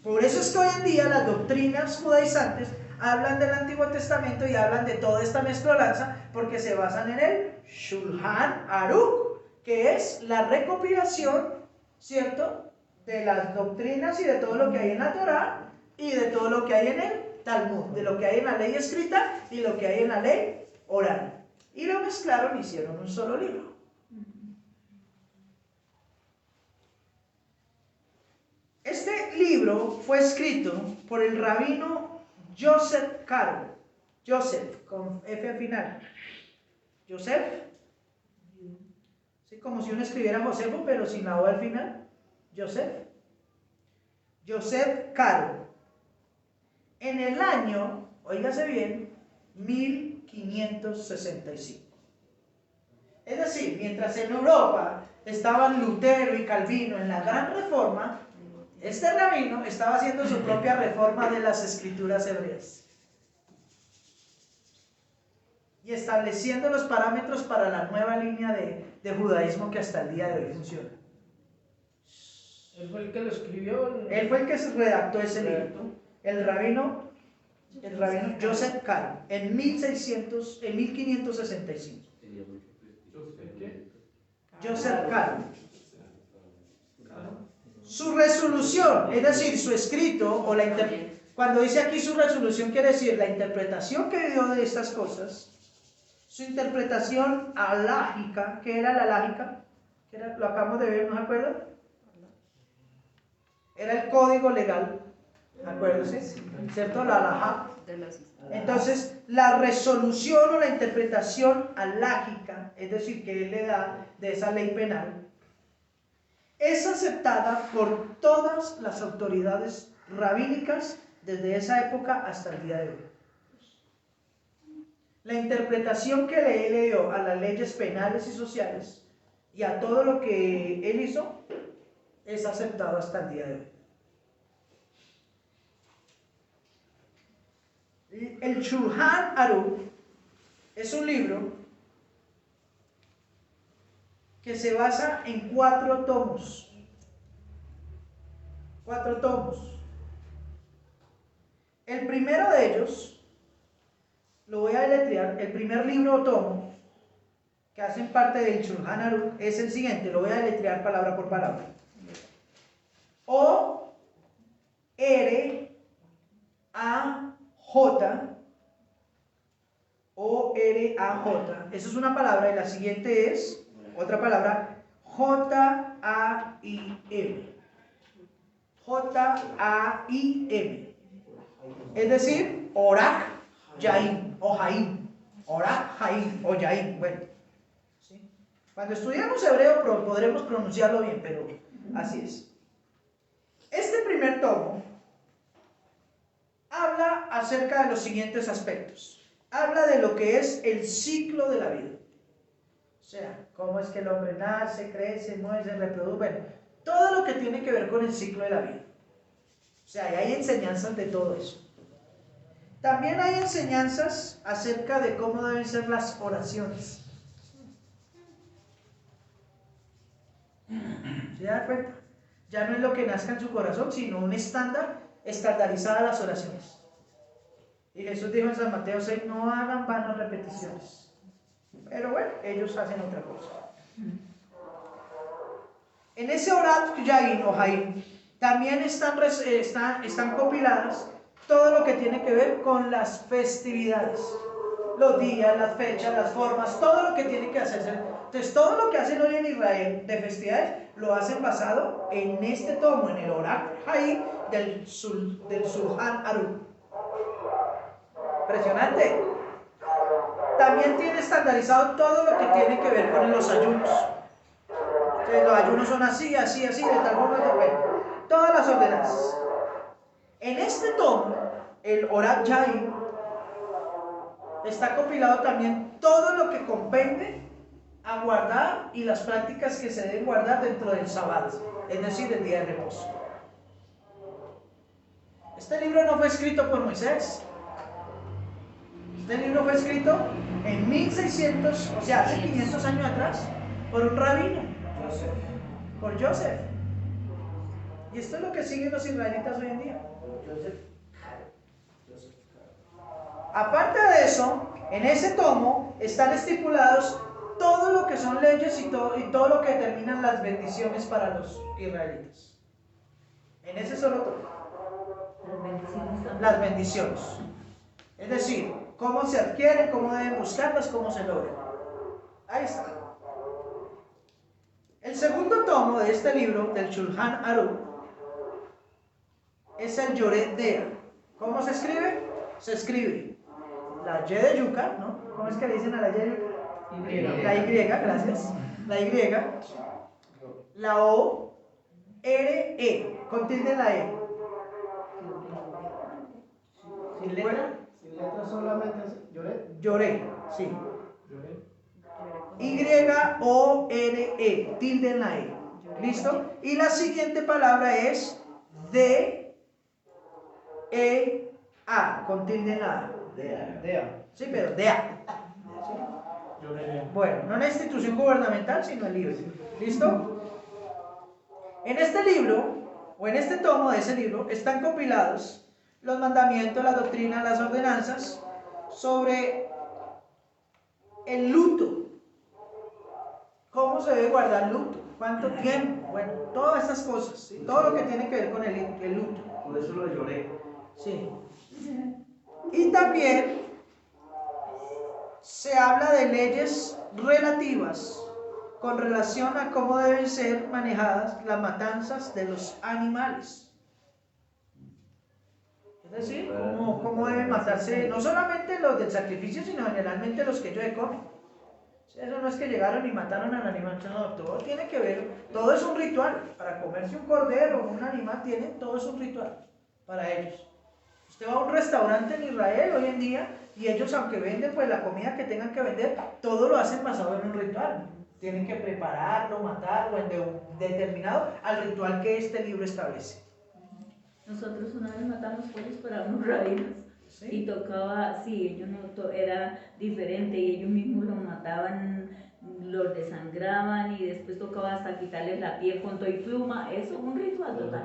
por eso es que hoy en día las doctrinas judaizantes hablan del Antiguo Testamento y hablan de toda esta mezcolanza, porque se basan en el Shulchan Aruch, que es la recopilación, ¿cierto?, de las doctrinas y de todo lo que hay en la Torá y de todo lo que hay en el Talmud, de lo que hay en la ley escrita y lo que hay en la ley oral. Y lo mezclaron y hicieron un solo libro. Este libro fue escrito por el rabino Joseph Caro. Joseph, con F al final. Joseph. Sí, como si uno escribiera Josefo, pero sin la O al final. Joseph. Joseph Caro. En el año, óigase bien, 1565. Es decir, mientras en Europa estaban Lutero y Calvino en la Gran Reforma, este rabino estaba haciendo su propia reforma de las escrituras hebreas y estableciendo los parámetros para la nueva línea de judaísmo que hasta el día de hoy funciona. Él fue el que lo escribió. Él fue el que redactó ese libro. El rabino Joseph Caro, en 1565. Joseph Caro. Su resolución, es decir, su escrito, o cuando dice aquí su resolución, quiere decir la interpretación que dio de estas cosas, su interpretación alágica. ¿Qué era la alágica? Lo acabamos de ver, ¿no se acuerdan? Era el código legal, acuérdense, ¿cierto? La alajá. Entonces, la resolución o la interpretación alágica, es decir, que él le da de esa ley penal, es aceptada por todas las autoridades rabínicas desde esa época hasta el día de hoy. La interpretación que él le dio a las leyes penales y sociales y a todo lo que él hizo es aceptado hasta el día de hoy. El Shulchan Aruch es un libro que se basa en 4 tomos. 4 tomos. El primero de ellos, lo voy a deletrear, el primer libro o tomo que hacen parte del Shulchan Aruch es el siguiente, lo voy a deletrear palabra por palabra. O-R-A-J, eso es una palabra, y la siguiente es otra palabra, J-A-I-M. J-A-I-M. Es decir, Orach Yaim o Jaim. Orach Jaim o Yaim. Bueno, ¿sí? Cuando estudiamos hebreo podremos pronunciarlo bien, pero así es. Este primer tomo habla acerca de los siguientes aspectos. Habla de lo que es el ciclo de la vida. O sea, cómo es que el hombre nace, crece, muere, se reproduce. Bueno, todo lo que tiene que ver con el ciclo de la vida. O sea, y hay enseñanzas de todo eso. También hay enseñanzas acerca de cómo deben ser las oraciones. ¿Se da cuenta? Ya no es lo que nazca en su corazón, sino un estándar, estandarizada las oraciones. Y Jesús dijo en San Mateo 6, no hagan vanas repeticiones. Pero bueno, ellos hacen otra cosa. En ese Orat Yain o Jaim también están compiladas todo lo que tiene que ver con las festividades. Los días, las fechas, las formas, todo lo que tiene que hacerse. Entonces, todo lo que hacen hoy en Israel de festividades lo hacen basado en este tomo, en el Orat Jaim del Shulchan Aruch. Impresionante. También tiene estandarizado todo lo que tiene que ver con los ayunos. Entonces, los ayunos son así, así, así, de tal forma, bueno, todas las ordenanzas. En este tomo, el Orat Yain, está compilado también todo lo que compende a guardar y las prácticas que se deben guardar dentro del Sabbat, es decir, el día de reposo. Este libro no fue escrito por Moisés. Este libro fue escrito en 1600, o sea, hace 500 años atrás, por un rabino, por Joseph. Y esto es lo que siguen los israelitas hoy en día. Aparte de eso, en ese tomo están estipulados todo lo que son leyes y todo lo que determinan las bendiciones para los israelitas. En ese solo tomo. Las bendiciones. Es decir, cómo se adquieren, cómo deben buscarlas, cómo se logran. Ahí está. El segundo tomo de este libro, del Shulchan Aruch, es el Yored Dea. ¿Cómo se escribe? Se escribe la Y de yuca, ¿no? ¿Cómo es que le dicen a la Y de yuca? La Y, gracias. La Y, la O, R, E. Con tilde en la E. Sin letra. Sin letra solamente. Lloré, sí. Y, O, R, E. Tilde en la E. ¿Listo? Y la siguiente palabra es D, E, A. Con tilde en la A. Dea. Sí, pero DEA. Bueno, no una institución gubernamental, sino el libro. ¿Listo? En este libro, o en este tomo de ese libro, están compilados los mandamientos, la doctrina, las ordenanzas sobre el luto. ¿Cómo se debe guardar luto? ¿Cuánto tiempo? Bueno, todas estas cosas, ¿sí? Todo lo que tiene que ver con el luto. Por eso lo lloré. Sí. Y también se habla de leyes relativas con relación a cómo deben ser manejadas las matanzas de los animales. Es decir, cómo deben matarse, no solamente los del sacrificio, sino generalmente los que ellos comen. Eso no es que llegaron y mataron al animal, no, todo tiene que ver, todo es un ritual. Para comerse un cordero o un animal, todo es un ritual para ellos. Usted va a un restaurante en Israel hoy en día y ellos, aunque venden pues la comida que tengan que vender, todo lo hacen basado en un ritual. Tienen que prepararlo, matarlo en determinado al ritual que este libro establece. Nosotros una vez matamos pollos para unos rabinos. ¿Sí? Y tocaba, sí, ellos no, era diferente y ellos mismos los mataban, los desangraban y después tocaba hasta quitarles la piel con todo y pluma. Eso es un ritual total.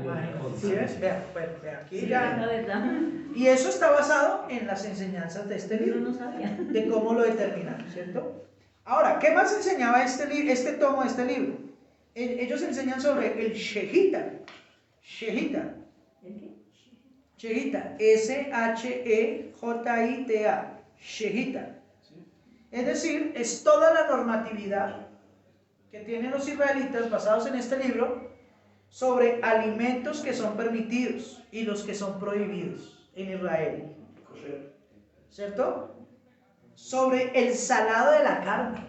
¿Sí ves? Vea, aquí Sí, ya. la verdad. Y eso está basado en las enseñanzas de este Yo libro, no sabía. de cómo lo determinan, ¿cierto? Ahora, ¿qué más enseñaba este tomo de este libro? Ellos enseñan sobre el Shehita. Shehita. ¿El qué? Shehita. S-H-E-J-I-T-A. Shehita. Es decir, es toda la normatividad que tienen los israelitas basados en este libro sobre alimentos que son permitidos y los que son prohibidos en Israel. ¿Cierto? Sobre el salado de la carne.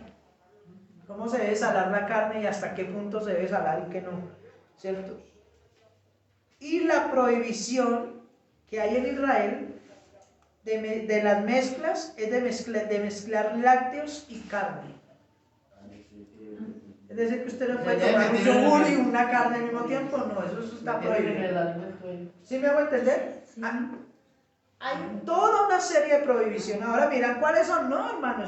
¿Cómo se debe salar la carne y hasta qué punto se debe salar y qué no? ¿Cierto? Y la prohibición que hay en Israel de las mezclas es de mezclar lácteos y carne. Es decir, que usted no puede tomar un yogur y una carne al mismo tiempo. No, eso está prohibido. ¿Sí me hago entender? Sí. Hay toda una serie de prohibiciones. Ahora miran cuáles son. No, hermano,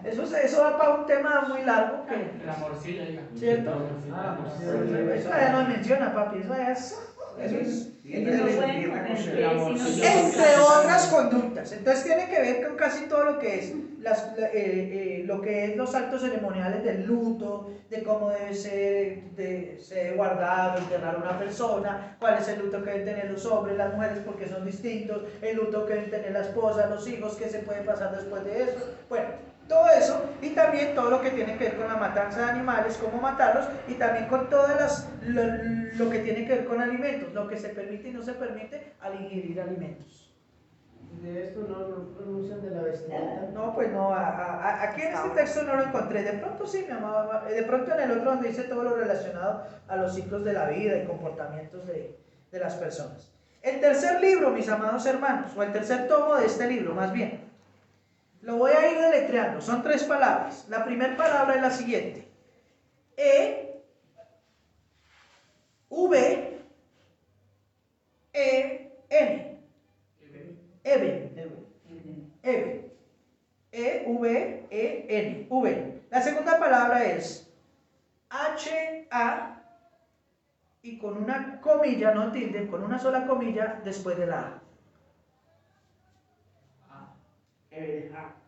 eso va para un tema muy largo. La morcilla, hija. ¿Cierto? La morcilla. Eso ya no menciona, papi. Eso es Eso es. Ellos no pueden comer pez, sino Entre otras conductas. Entonces tiene que ver con casi todo lo que es lo que es los actos ceremoniales del luto, de cómo debe ser guardado, enterrar a una persona, cuál es el luto que deben tener los hombres, las mujeres, porque son distintos, el luto que deben tener la esposa, los hijos, qué se puede pasar después de eso. Bueno, todo eso, y también todo lo que tiene que ver con la matanza de animales, cómo matarlos, y también con todas lo que tiene que ver con alimentos, lo que se permite y no se permite al ingerir alimentos. De esto no pronuncian de la vestimenta. No, pues no, aquí en este texto no lo encontré. De pronto sí, mi amado, de pronto en el otro donde dice todo lo relacionado a los ciclos de la vida y comportamientos de las personas. El tercer libro, mis amados hermanos, o el tercer tomo de este libro, más bien, lo voy a ir deletreando. Son 3 palabras. La primera palabra es la siguiente: E, V, E, N. Eben. Eben. E-V-E-N. V. La segunda palabra es H-A y con una comilla, no tilde, con una sola comilla después de la A.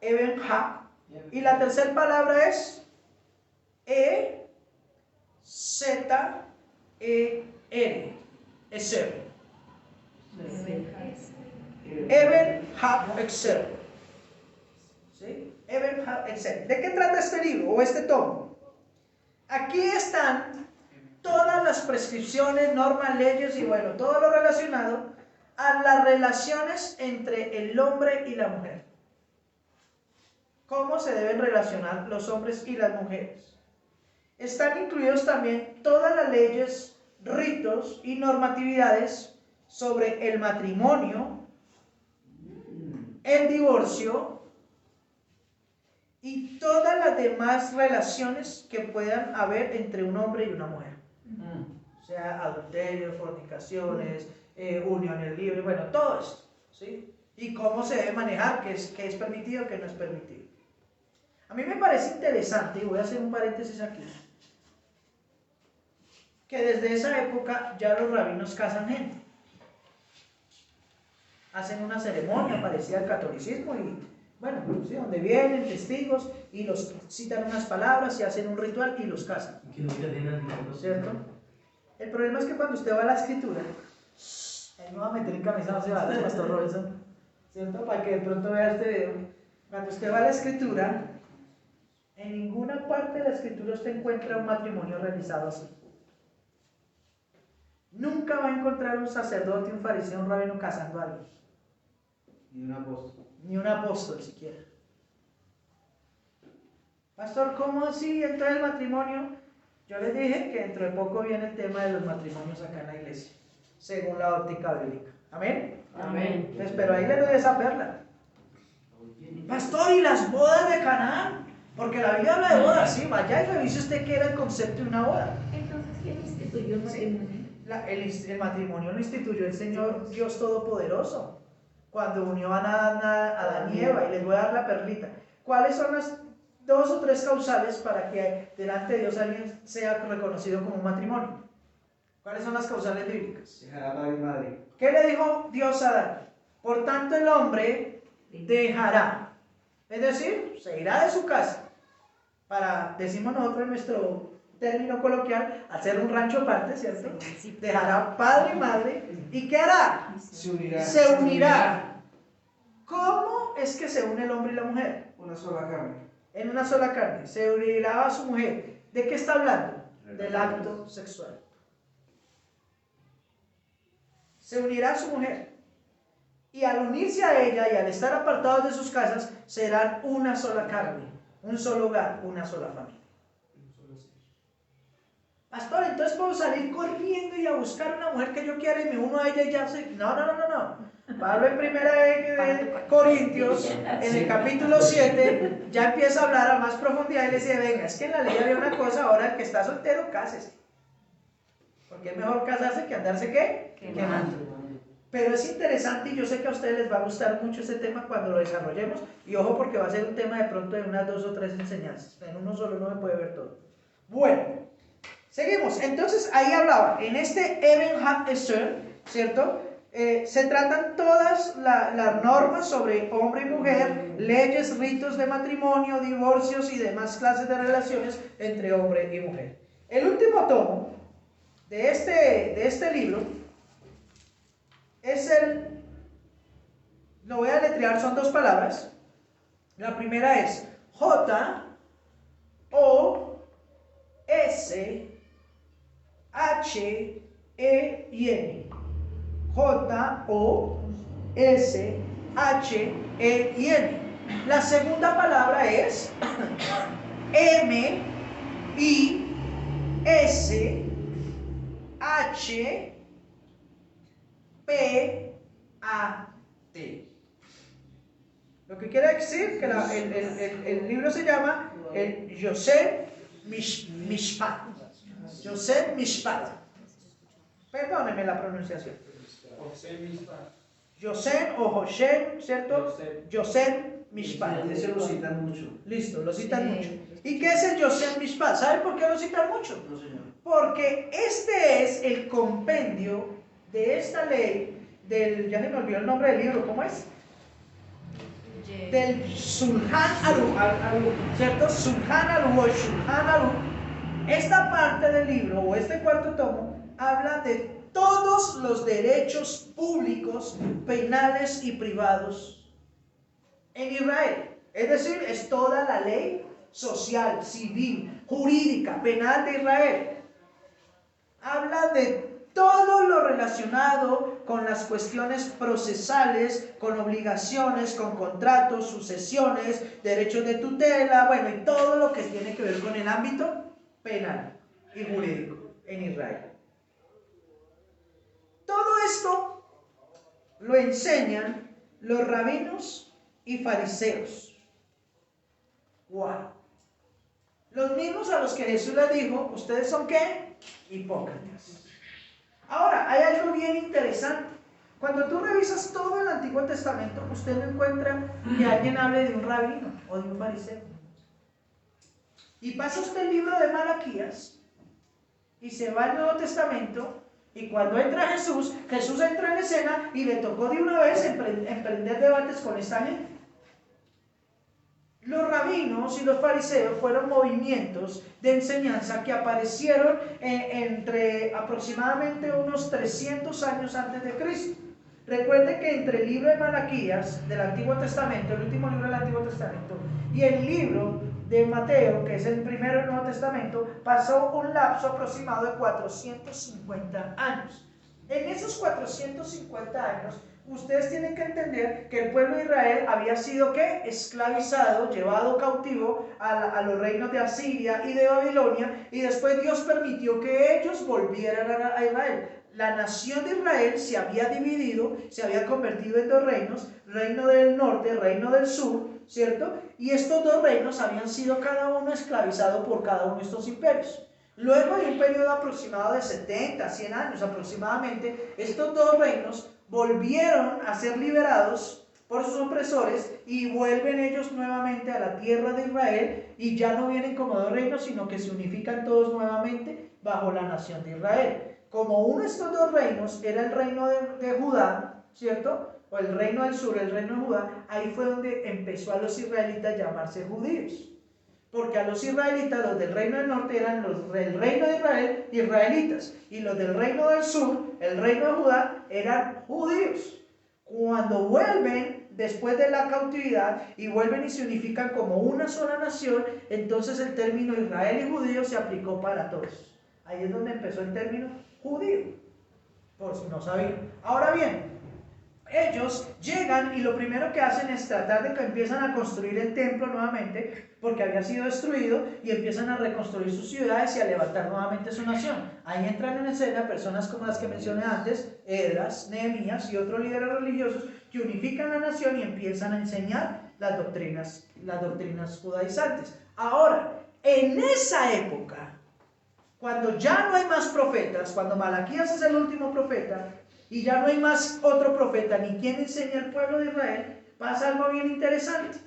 Eben-Ha. Y la tercera palabra es E-Z-E-N. Ezer. Eben-Ha-Ezer. ¿Sí? Eben-Ha-Ezer. ¿De qué trata este libro o este tomo? Aquí están todas las prescripciones, normas, leyes y bueno, todo lo relacionado a las relaciones entre el hombre y la mujer. Cómo se deben relacionar los hombres y las mujeres. Están incluidos también todas las leyes, ritos y normatividades sobre el matrimonio, el divorcio y todas las demás relaciones que puedan haber entre un hombre y una mujer. O sea, adulterio, fornicaciones, uniones libres, bueno, todo esto, ¿sí? Y cómo se debe manejar, qué es permitido, qué no es permitido. A mí me parece interesante, y voy a hacer un paréntesis aquí, que desde esa época ya los rabinos casan gente. Hacen una ceremonia parecida al catolicismo y, bueno, ¿sí? Donde vienen testigos y los citan unas palabras y hacen un ritual y los casan. ¿Cierto? El problema es que cuando usted va a la escritura, ahí me va a meter en camisa no se va, Pastor Robinson, ¿cierto? Para que de pronto vea este video. Cuando usted va a la escritura, en ninguna parte de la escritura usted encuentra un matrimonio realizado así. Nunca va a encontrar un sacerdote, un fariseo, un rabino casando a alguien. Ni un apóstol. Ni un apóstol siquiera. Pastor, ¿cómo así entra el matrimonio? Yo les dije que dentro de poco viene el tema de los matrimonios acá en la iglesia, según la óptica bíblica. ¿Amén? Amén. Entonces, pero ahí les doy esa perla. Pastor, ¿y las bodas de Canaán? Porque la Biblia habla de bodas, sí, vaya y revise usted qué era el concepto de una boda. Entonces, ¿quién instituyó el matrimonio? El matrimonio lo instituyó el Señor Dios Todopoderoso cuando unió a Adán y Eva, y les voy a dar la perlita. ¿Cuáles son las 2 o 3 causales para que delante de Dios alguien sea reconocido como un matrimonio? ¿Cuáles son las causales bíblicas? Dejará padre y madre. ¿Qué le dijo Dios a Adán? Por tanto el hombre dejará, es decir, se irá de su casa para, decimos nosotros en nuestro término coloquial, hacer un rancho aparte, ¿cierto? Dejará padre y madre. ¿Y qué hará? Se unirá. Se unirá. ¿Cómo es que se une el hombre y la mujer? Una sola carne. En una sola carne. Se unirá a su mujer. ¿De qué está hablando? Del acto sexual. Se unirá a su mujer. Y al unirse a ella y al estar apartados de sus casas, serán una sola carne, un solo hogar, una sola familia. Pastor, entonces puedo salir corriendo y a buscar una mujer que yo quiera y me uno a ella y ya sé. No. Pablo en 1 Corintios, en el capítulo 7, ya empieza a hablar a más profundidad y le dice, venga, es que en la ley había una cosa, ahora el que está soltero, cásese. Porque es mejor casarse que andarse, ¿qué? Quemando. Pero es interesante y yo sé que a ustedes les va a gustar mucho este tema cuando lo desarrollemos. Y ojo porque va a ser un tema de pronto de unas 2 o 3 enseñanzas. En uno solo no me puede ver todo. Bueno, Seguimos. Entonces ahí hablaba, en este Eben Ha-Eser, ¿cierto? Se tratan todas las normas sobre hombre y mujer, leyes, ritos de matrimonio, divorcios y demás clases de relaciones entre hombre y mujer. El último tomo de este libro es lo voy a letrear, son dos palabras. La primera es J-O-S-H-E-N. J-O-S-H-E-N. La segunda palabra es M-I-S-H-P-A-T. Lo que quiere decir que el libro se llama el Yosef Mishpat. Yosef Mishpat. Perdónenme la pronunciación. Yosef o Joshem, ¿cierto? Yosef Mishpat. Ese lo citan mucho. Listo, lo citan Sí. mucho. ¿Y qué es el Yosef Mishpat? ¿Saben por qué lo citan mucho? No, señor. Porque este es el compendio de esta ley ya se me olvidó el nombre del libro, ¿cómo es? Del Shulchan Aruch, ¿cierto? Shulchan Aruch o Shulchan Aruch. Esta parte del libro o este cuarto tomo habla de todos los derechos públicos, penales y privados en Israel. Es decir, es toda la ley social, civil, jurídica, penal de Israel. Habla de todo lo relacionado con las cuestiones procesales, con obligaciones, con contratos, sucesiones, derechos de tutela, bueno, y todo lo que tiene que ver con el ámbito penal y jurídico en Israel. Todo esto lo enseñan los rabinos y fariseos. ¡Wow! Los mismos a los que Jesús les dijo, ¿ustedes son qué? Hipócritas. Ahora, hay algo bien interesante. Cuando tú revisas todo el Antiguo Testamento, usted no encuentra que alguien hable de un rabino o de un fariseo. Y pasa usted el libro de Malaquías y se va al Nuevo Testamento, y cuando entra Jesús entra en escena y le tocó de una vez emprender debates con esta gente. Los rabinos y los fariseos fueron movimientos de enseñanza que aparecieron entre aproximadamente unos 300 años antes de Cristo. Recuerde que entre el libro de Malaquías del Antiguo Testamento, el último libro del Antiguo Testamento, y el libro de Mateo, que es el primero del Nuevo Testamento, pasó un lapso aproximado de 450 años. En esos 450 años, ustedes tienen que entender que el pueblo de Israel había sido ¿qué? Esclavizado, llevado cautivo a los reinos de Asiria y de Babilonia, y después Dios permitió que ellos volvieran a Israel. La nación de Israel se había dividido, se había convertido en dos reinos, reino del norte, reino del sur, ¿cierto? Y estos dos reinos habían sido cada uno esclavizado por cada uno de estos imperios. Luego de un periodo aproximado de 70, 100 años aproximadamente, estos dos reinos volvieron a ser liberados por sus opresores y vuelven ellos nuevamente a la tierra de Israel, y ya no vienen como dos reinos, sino que se unifican todos nuevamente bajo la nación de Israel. Como uno de estos dos reinos era el reino de Judá, ¿cierto? O el reino del sur, el reino de Judá, ahí fue donde empezó a los israelitas a llamarse judíos. Porque a los israelitas, los del reino del norte, eran los del reino de Israel, israelitas. Y los del reino del sur, el reino de Judá, eran judíos. Cuando vuelven, después de la cautividad, y vuelven y se unifican como una sola nación, entonces el término Israel y judío se aplicó para todos. Ahí es donde empezó el término judío, por si no sabían. Ahora bien, ellos llegan y lo primero que hacen es tratar de que empiezan a construir el templo nuevamente, porque había sido destruido, y empiezan a reconstruir sus ciudades y a levantar nuevamente su nación. Ahí entran en escena personas como las que mencioné antes, Esdras, Nehemías y otros líderes religiosos que unifican la nación y empiezan a enseñar las doctrinas judaizantes. Ahora, en esa época, cuando ya no hay más profetas, cuando Malaquías es el último profeta, y ya no hay más otro profeta ni quien enseñe al pueblo de Israel, pasa algo bien interesante.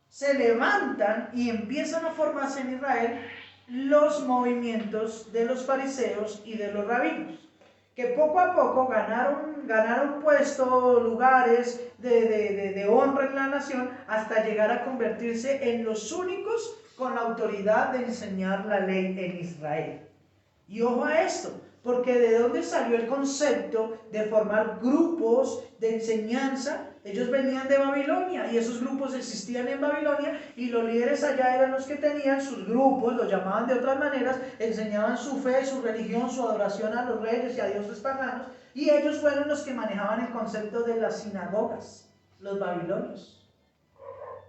Se levantan y empiezan a formarse en Israel los movimientos de los fariseos y de los rabinos, que poco a poco ganaron puestos, lugares de honra en la nación, hasta llegar a convertirse en los únicos con la autoridad de enseñar la ley en Israel. Y ojo a esto, porque ¿de dónde salió el concepto de formar grupos de enseñanza? Ellos venían de Babilonia y esos grupos existían en Babilonia, y los líderes allá eran los que tenían sus grupos, los llamaban de otras maneras, enseñaban su fe, su religión, su adoración a los reyes y a dioses paganos, y ellos fueron los que manejaban el concepto de las sinagogas, los babilonios.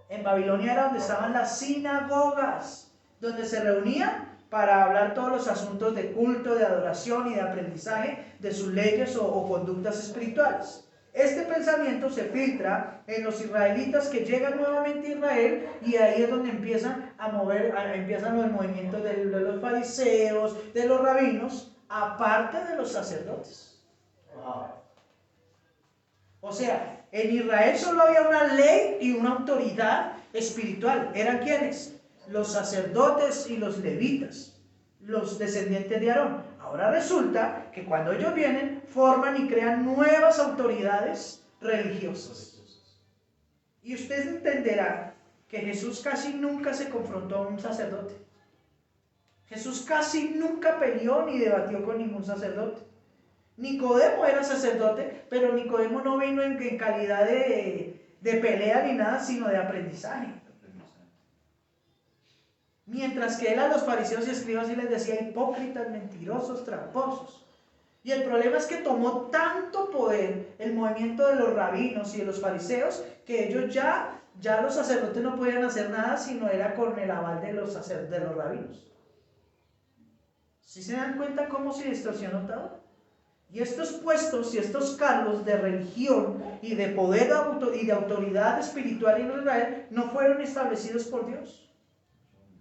En Babilonia era donde estaban las sinagogas, donde se reunían para hablar todos los asuntos de culto, de adoración y de aprendizaje de sus leyes o conductas espirituales. Este pensamiento se filtra en los israelitas que llegan nuevamente a Israel, y ahí es donde empiezan los movimientos de los fariseos, de los rabinos, aparte de los sacerdotes. O sea, en Israel solo había una ley y una autoridad espiritual. ¿Eran quiénes? Los sacerdotes y los levitas, los descendientes de Aarón. Ahora resulta que cuando ellos vienen, forman y crean nuevas autoridades religiosas. Y usted entenderá que Jesús casi nunca se confrontó a un sacerdote. Jesús casi nunca peleó ni debatió con ningún sacerdote. Nicodemo era sacerdote, pero Nicodemo no vino en calidad de pelea ni nada, sino de aprendizaje. Mientras que él a los fariseos y escribas sí les decía hipócritas, mentirosos, tramposos. Y el problema es que tomó tanto poder el movimiento de los rabinos y de los fariseos, que ellos ya los sacerdotes no podían hacer nada, sino era con el aval de los rabinos. ¿Sí se dan cuenta cómo se distorsionó todo? Y estos puestos y estos cargos de religión y de poder y de autoridad espiritual en Israel no fueron establecidos por Dios.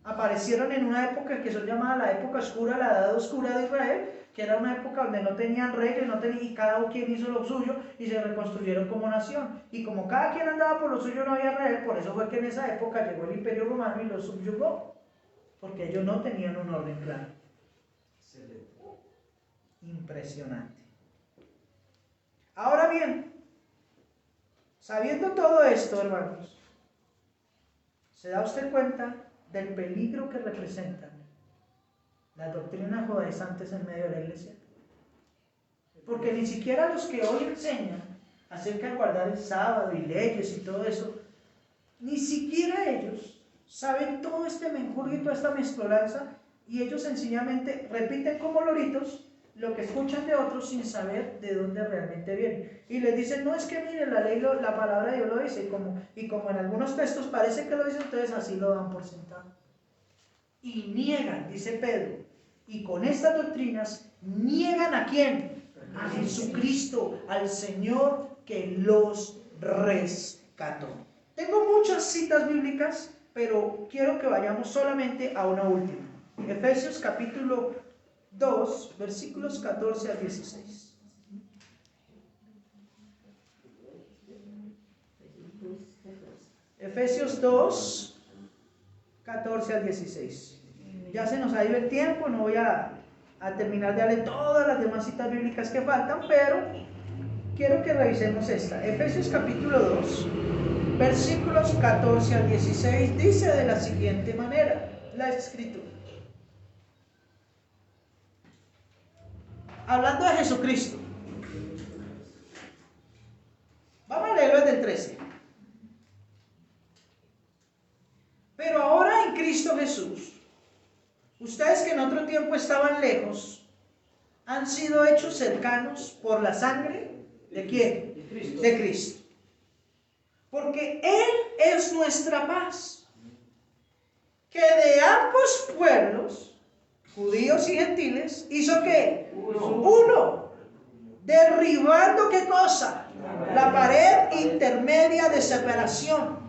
Aparecieron en una época que son llamada la época oscura, la edad oscura de Israel, que era una época donde no tenían reyes, y cada quien hizo lo suyo y se reconstruyeron como nación. Y como cada quien andaba por lo suyo, no había rey, por eso fue que en esa época llegó el Imperio Romano y los subyugó, porque ellos no tenían un orden claro. Impresionante. Ahora bien, sabiendo todo esto, hermanos, ¿se da usted cuenta del peligro que representan las doctrinas judaizantes en medio de la iglesia? Porque ni siquiera los que hoy enseñan acerca de guardar el sábado y leyes y todo eso, ni siquiera ellos saben todo este menjurje y toda esta mezcolanza, y ellos sencillamente repiten como loritos lo que escuchan de otros sin saber de dónde realmente viene. Y les dicen, no, es que mire, la ley, la palabra de Dios lo dice, y como en algunos textos parece que lo dicen, entonces así lo dan por sentado. Y niegan, dice Pedro, y con estas doctrinas niegan ¿a quién? A Jesucristo, al Señor que los rescató. Tengo muchas citas bíblicas, pero quiero que vayamos solamente a una última. Efesios capítulo 2, versículos 14 al 16. Efesios 2, 14 al 16. Ya se nos ha ido el tiempo, no voy a terminar de darle todas las demás citas bíblicas que faltan, pero quiero que revisemos esta. Efesios capítulo 2, versículos 14 al 16, dice de la siguiente manera la escritura. Hablando de Jesucristo. Vamos a leerlo desde el 13. Pero ahora en Cristo Jesús, ustedes que en otro tiempo estaban lejos, han sido hechos cercanos por la sangre ¿de quién? De Cristo. Porque Él es nuestra paz, que de ambos pueblos, judíos y gentiles, ¿hizo qué? Uno. Derribando ¿qué cosa? La pared intermedia de separación.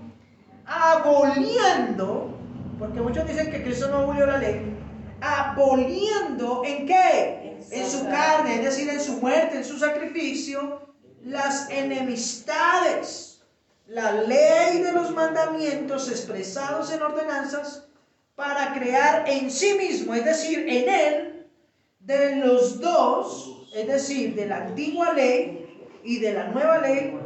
Aboliendo, porque muchos dicen que Cristo no abolió la ley. Aboliendo ¿en qué? En su carne, es decir, en su muerte, en su sacrificio, las enemistades. La ley de los mandamientos expresados en ordenanzas, para crear en sí mismo, es decir, en él, de los dos, es decir, de la antigua ley y de la nueva ley,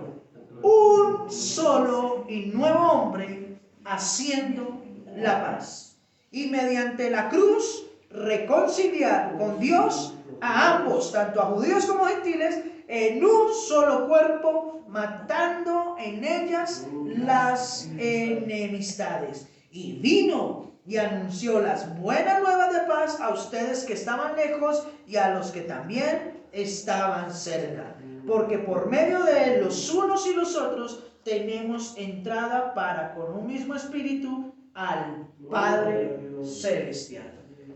un solo y nuevo hombre, haciendo la paz. Y mediante la cruz reconciliar con Dios a ambos, tanto a judíos como gentiles, en un solo cuerpo, matando en ellas las enemistades. Y vino y anunció las buenas nuevas de paz a ustedes que estaban lejos y a los que también estaban cerca. Porque por medio de él, los unos y los otros, tenemos entrada para con un mismo espíritu al Padre Celestial.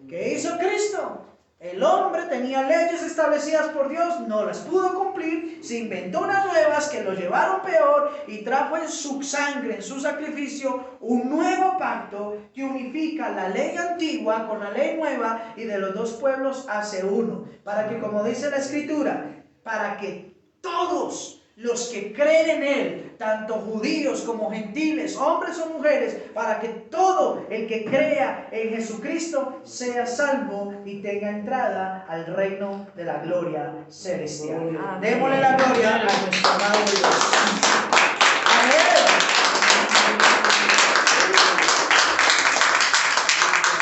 ¿Qué hizo Cristo? El hombre tenía leyes establecidas por Dios, no las pudo cumplir, se inventó unas nuevas que lo llevaron peor y trajo en su sangre, en su sacrificio, un nuevo pacto que unifica la ley antigua con la ley nueva y de los dos pueblos hace uno. Para que, como dice la Escritura, para que todos los que creen en él, tanto judíos como gentiles, hombres o mujeres, para que todo el que crea en Jesucristo sea salvo y tenga entrada al reino de la gloria celestial. Amén. Démosle la gloria a nuestro amado Dios. Amén.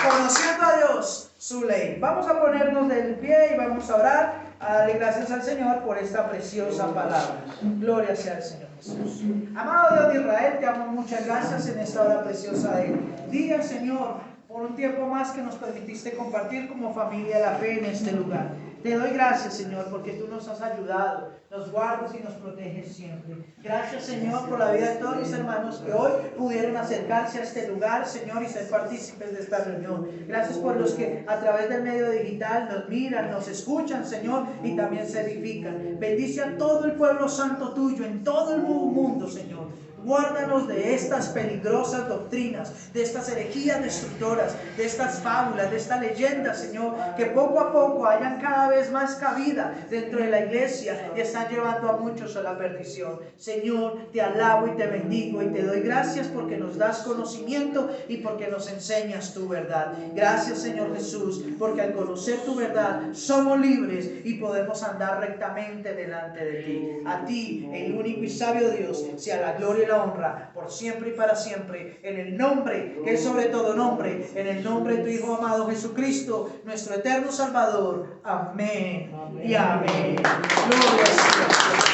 Conociendo a Dios, su ley. Vamos a ponernos del pie y vamos a orar. A darle gracias al Señor por esta preciosa palabra. Gloria sea al Señor Jesús. Amado Dios de Israel, te amo, muchas gracias en esta hora preciosa del día, Señor, por un tiempo más que nos permitiste compartir como familia la fe en este lugar. Te doy gracias, Señor, porque tú nos has ayudado, nos guardas y nos proteges siempre. Gracias, Señor, por la vida de todos mis hermanos que hoy pudieron acercarse a este lugar, Señor, y ser partícipes de esta reunión. Gracias por los que a través del medio digital nos miran, nos escuchan, Señor, y también se edifican. Bendice a todo el pueblo santo tuyo en todo el mundo, Señor. Guárdanos de estas peligrosas doctrinas, de estas herejías destructoras, de estas fábulas, de estas leyendas, Señor, que poco a poco hayan cada vez más cabida dentro de la iglesia y están llevando a muchos a la perdición. Señor, te alabo y te bendigo y te doy gracias porque nos das conocimiento y porque nos enseñas tu verdad. Gracias, Señor Jesús, porque al conocer tu verdad somos libres y podemos andar rectamente delante de ti. A ti, el único y sabio Dios, sea la gloria y la honra por siempre y para siempre, en el nombre que es sobre todo nombre, en el nombre de tu Hijo amado Jesucristo, nuestro eterno Salvador. Amén y amén. Gloria a Dios.